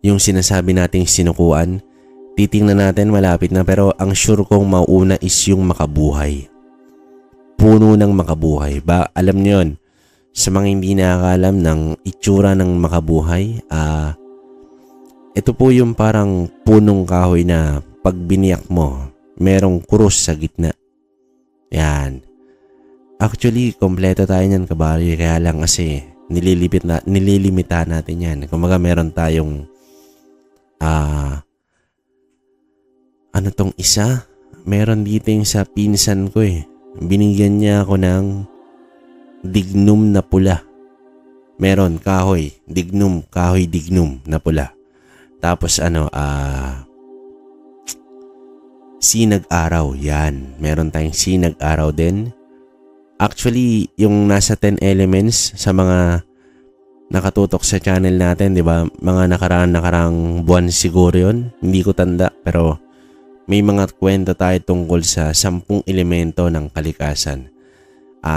Speaker 1: yung sinasabi nating sinukuan, titingnan natin, malapit na, pero ang sure kong mauuna is yung makabuhay. Puno ng makabuhay. Alam niyo yun, sa mga hindi nakakaalam ng itsura ng makabuhay, ito po yung parang punong kahoy na pag biniyak mo, merong krus sa gitna. Yan. Actually, kompleto tayo niyan, kabaryo, kaya lang kasi nililimita natin yan. Kumaga meron tayong ano tong isa? Meron dito yung sa pinsan ko eh. Binigyan niya ako ng dignum na pula. Meron kahoy, dignum na pula. Tapos sinag-araw, yan. Meron tayong sinag-araw din. Actually, yung nasa 10 elements sa mga nakatutok sa channel natin, di ba? Mga nakarang buwan siguro yun. Hindi ko tanda, pero may mga kwento tayo tungkol sa 10 elemento ng kalikasan.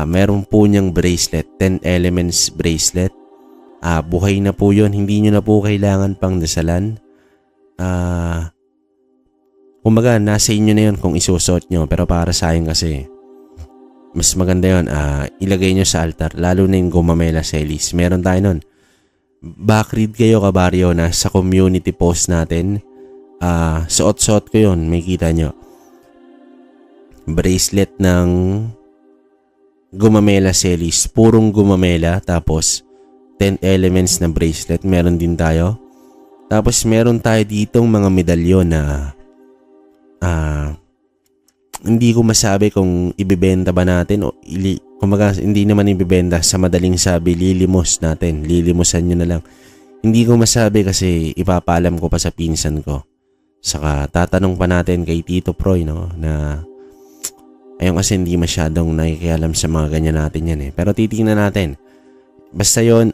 Speaker 1: Meron po niyang bracelet, 10 elements bracelet. Buhay na po yun. Hindi nyo na po kailangan pang dasalan. Kumbaga, nasa inyo na yun kung isusot nyo. Pero para sa akin kasi, mas maganda yun. Ilagay nyo sa altar. Lalo na yung gumamela selis. Meron tayo nun. Backread kayo, kabaryo, na sa community post natin. Suot-suot ko yun. May kita nyo. Bracelet ng gumamela selis. Purong gumamela. Tapos 10 elements na bracelet. Meron din tayo. Tapos meron tayo ditong mga medalyon na hindi ko masabi kung ibibenta ba natin o kumaga hindi naman ibibenta, sa madaling sabi lilimos natin. Lilimusan nyo na lang. Hindi ko masabi kasi ipapaalam ko pa sa pinsan ko. Saka tatanong pa natin kay Tito Proy, no, na ayun kasi hindi masyadong nakikialam sa mga ganyan natin yan eh. Pero titingnan natin. Basta yun,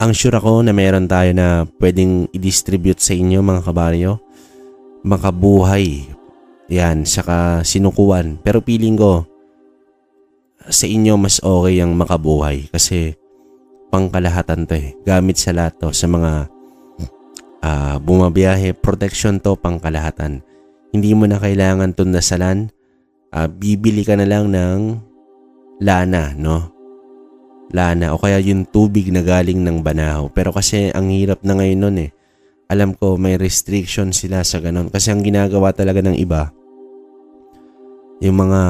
Speaker 1: ang sure ako na meron tayo na pwedeng i-distribute sa inyo mga kabaryo. Makabuhay. Yan, saka sinukuan. Pero feeling ko, sa inyo mas okay ang makabuhay kasi pangkalahatan to eh. Gamit sa lahat to, sa mga bumabiyahe, protection to, pangkalahatan. Hindi mo na kailangan tundasalan. Bibili ka na lang ng lana, no? Lana o kaya yung tubig na galing ng banahaw. Pero kasi ang hirap na ngayon nun eh. Alam ko may restriction sila sa ganon. Kasi ang ginagawa talaga ng iba, yung mga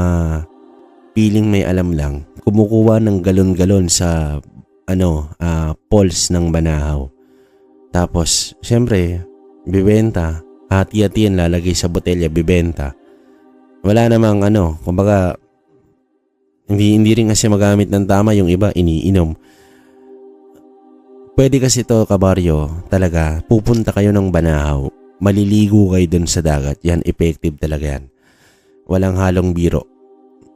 Speaker 1: piling may alam lang, kumukuha ng galon-galon sa poles ng banahaw. Tapos, syempre, bibenta. Hati-hatian, lalagay sa botelya, bibenta. Wala namang kumbaga, hindi rin kasi magamit ng tama, yung iba, iniinom. Pwede kasi to, kabaryo, talaga, pupunta kayo ng banahaw, maliligo kayo dun sa dagat, yan, effective talaga yan. Walang halong biro.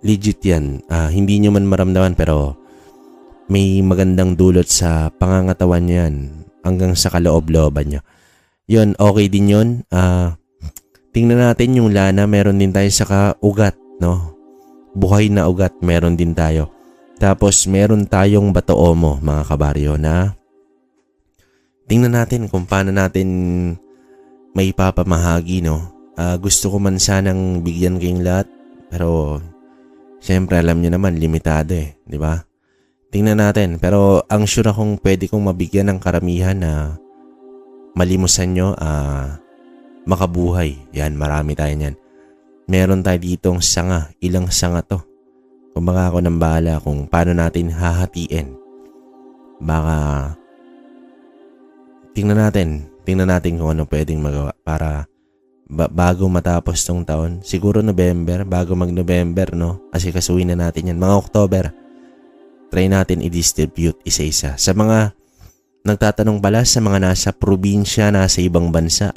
Speaker 1: Legit yan. Hindi nyo man maramdaman, pero may magandang dulot sa pangangatawan yan. Hanggang sa kaloob-looban nyo. Yun, okay din yun. Tingnan natin yung lana. Meron din tayo sa ugat, no? Buhay na ugat, meron din tayo. Tapos, meron tayong bato-omo, mga kabaryo, na tingnan natin kung paano natin may papamahagi, no? Gusto ko man sanang bigyan kayong lahat. Pero, syempre, alam nyo naman, limitado eh. Di ba? Tingnan natin. Pero ang sure akong pwede kong mabigyan ng karamihan na malimusan nyo, makabuhay. Yan, marami tayo niyan. Meron tayo ditong sanga. Ilang sanga to? Kumbaga ako nang bahala kung paano natin hahatiin. Baka tingnan natin kung ano pwedeng magawa para bago matapos tong taon. Siguro November, bago mag-November, no? Kasi kasuhin na natin yan. Mga October. Try natin i-distribute isa-isa. Sa mga nagtatanong pala, sa mga nasa probinsya, nasa ibang bansa,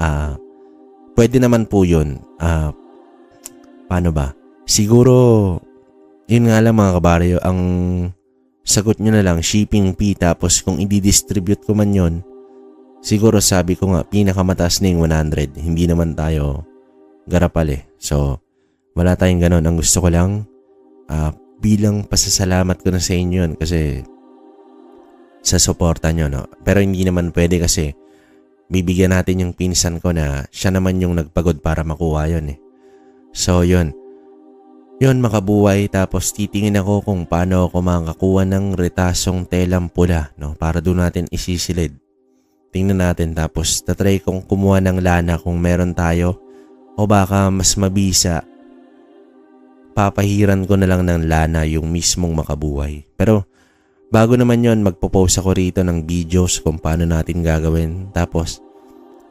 Speaker 1: pwede naman po yun. Paano ba? Siguro, yun nga lang mga kabaryo, ang sagot nyo na lang, shipping fee, tapos kung i-distribute ko man yun, siguro sabi ko nga, pinakamataas na yung 100. Hindi naman tayo garapal eh. So, wala tayong ganon. Ang gusto ko lang, bilang pasasalamat ko na sa inyo yun kasi sa suporta nyo, no? Pero hindi naman pwede kasi bibigyan natin yung pinsan ko na siya naman yung nagpagod para makuha yun eh. So yun makabuhay, tapos titingin ako kung paano ako makakuha ng retasong telang pula, no, para doon natin isisilid. Tingnan natin, tapos tatry kong kumuha ng lana kung meron tayo, o baka mas mabisa papahiran ko na lang ng lana yung mismong makabuhay. Pero bago naman yon, magpo-post ako rito ng videos kung paano natin gagawin. Tapos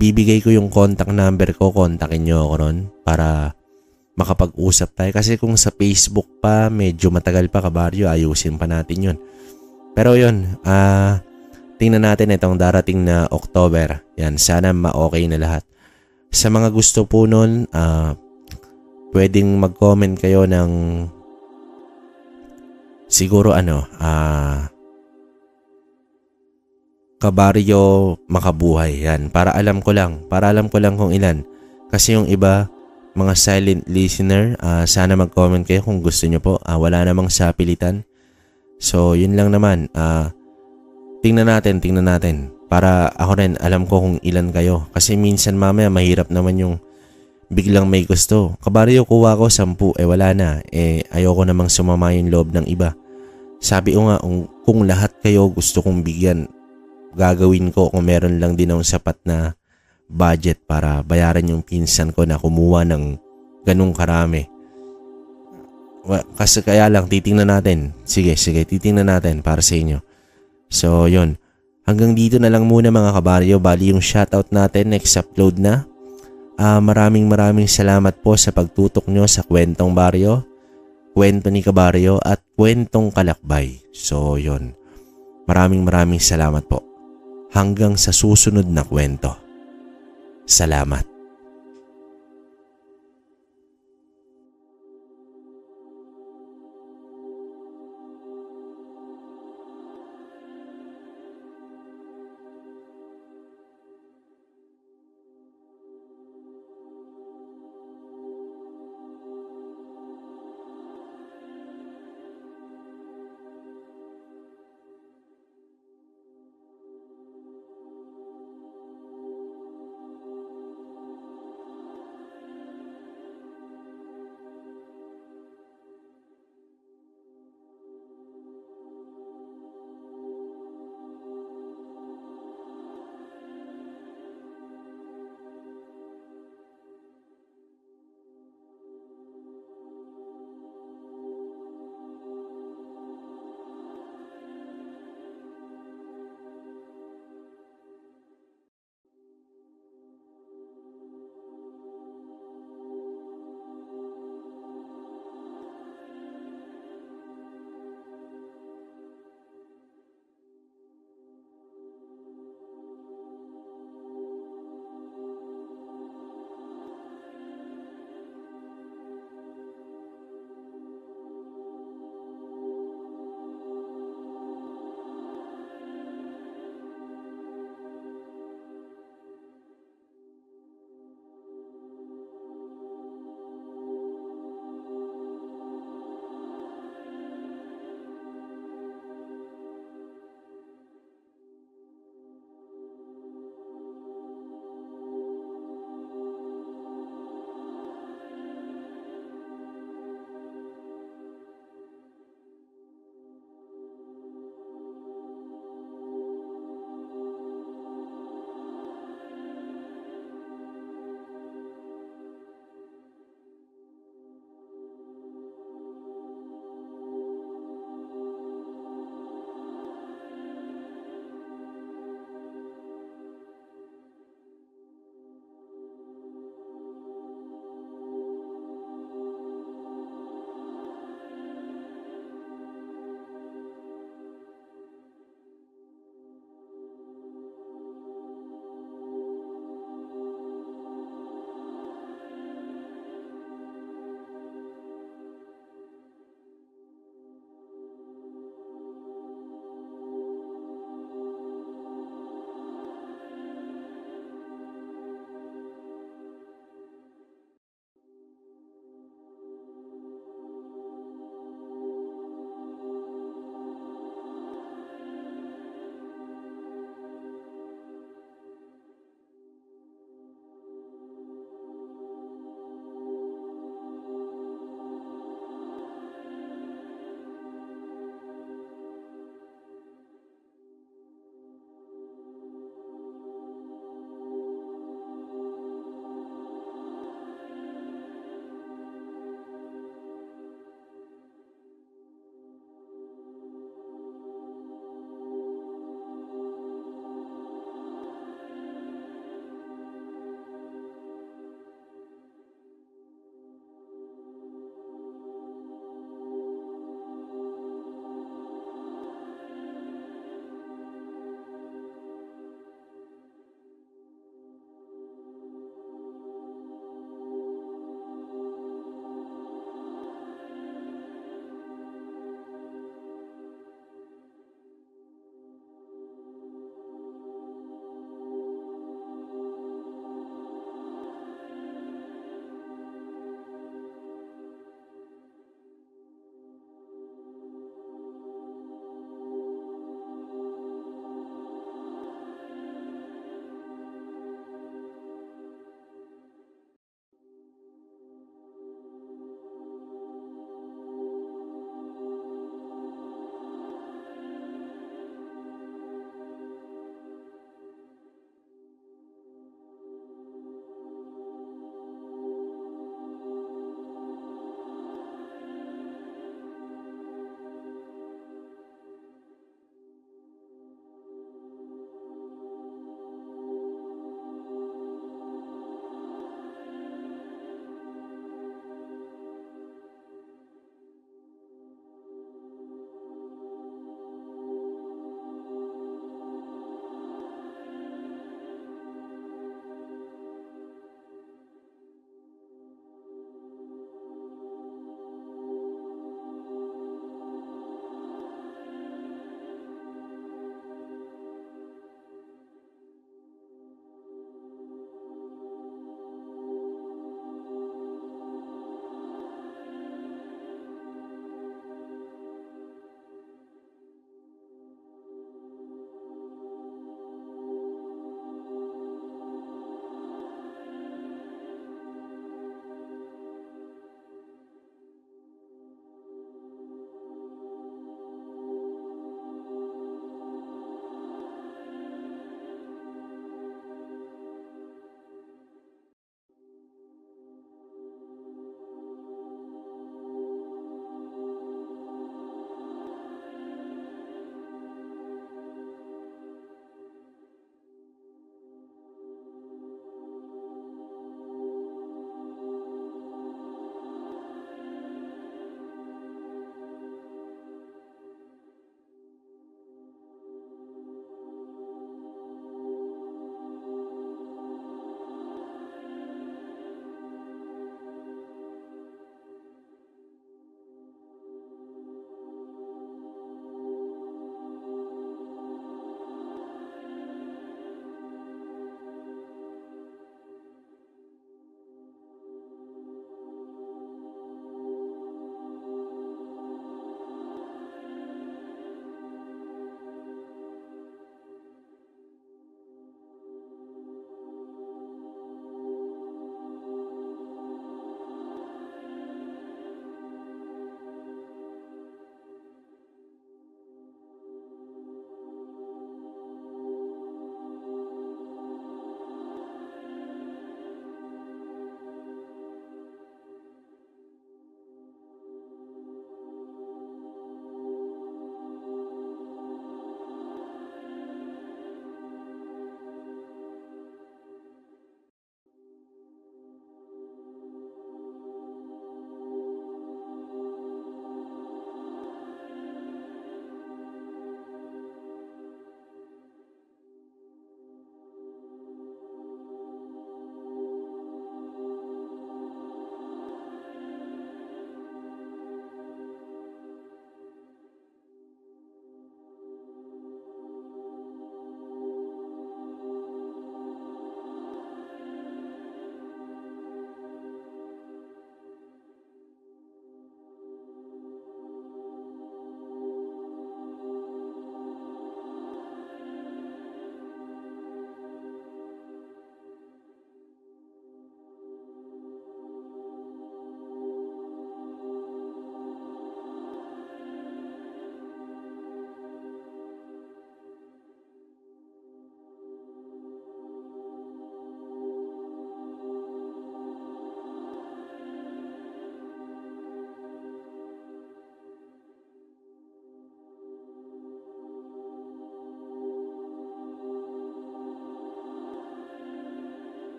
Speaker 1: bibigay ko yung contact number ko, kontakin nyo ako ron para makapag-usap tayo. Kasi kung sa Facebook pa, medyo matagal pa kabaryo, ayusin pa natin yun. Pero yun, tingnan natin itong darating na October. Yan, sana ma-okay na lahat. Sa mga gusto po nun, pwedeng mag-comment kayo ng siguro kabaryo makabuhay. Yan, para alam ko lang kung ilan. Kasi yung iba, mga silent listener, sana mag-comment kayo kung gusto nyo po. Wala namang sapilitan. So yun lang naman. Tingnan natin. Para ako rin alam ko kung ilan kayo. Kasi minsan mamaya mahirap naman yung biglang may gusto. Kabaryo, kuha ko 10, wala na. Ayoko namang sumama yung loob ng iba. Sabi ko nga, kung lahat kayo gusto kong bigyan, gagawin ko kung meron lang din akong sapat na budget para bayaran yung pinsan ko na kumuha ng ganung karami. Kasi kaya lang, titingnan natin. Sige, titingnan natin para sa inyo. So, yun. Hanggang dito na lang muna mga kabaryo. Bali yung shoutout natin, next upload na. Maraming salamat po sa pagtutok nyo sa Kwentong Baryo, Kwento ni Kabaryo at Kwentong Kalakbay. So, yun. Maraming salamat po. Hanggang sa susunod na kwento. Salamat.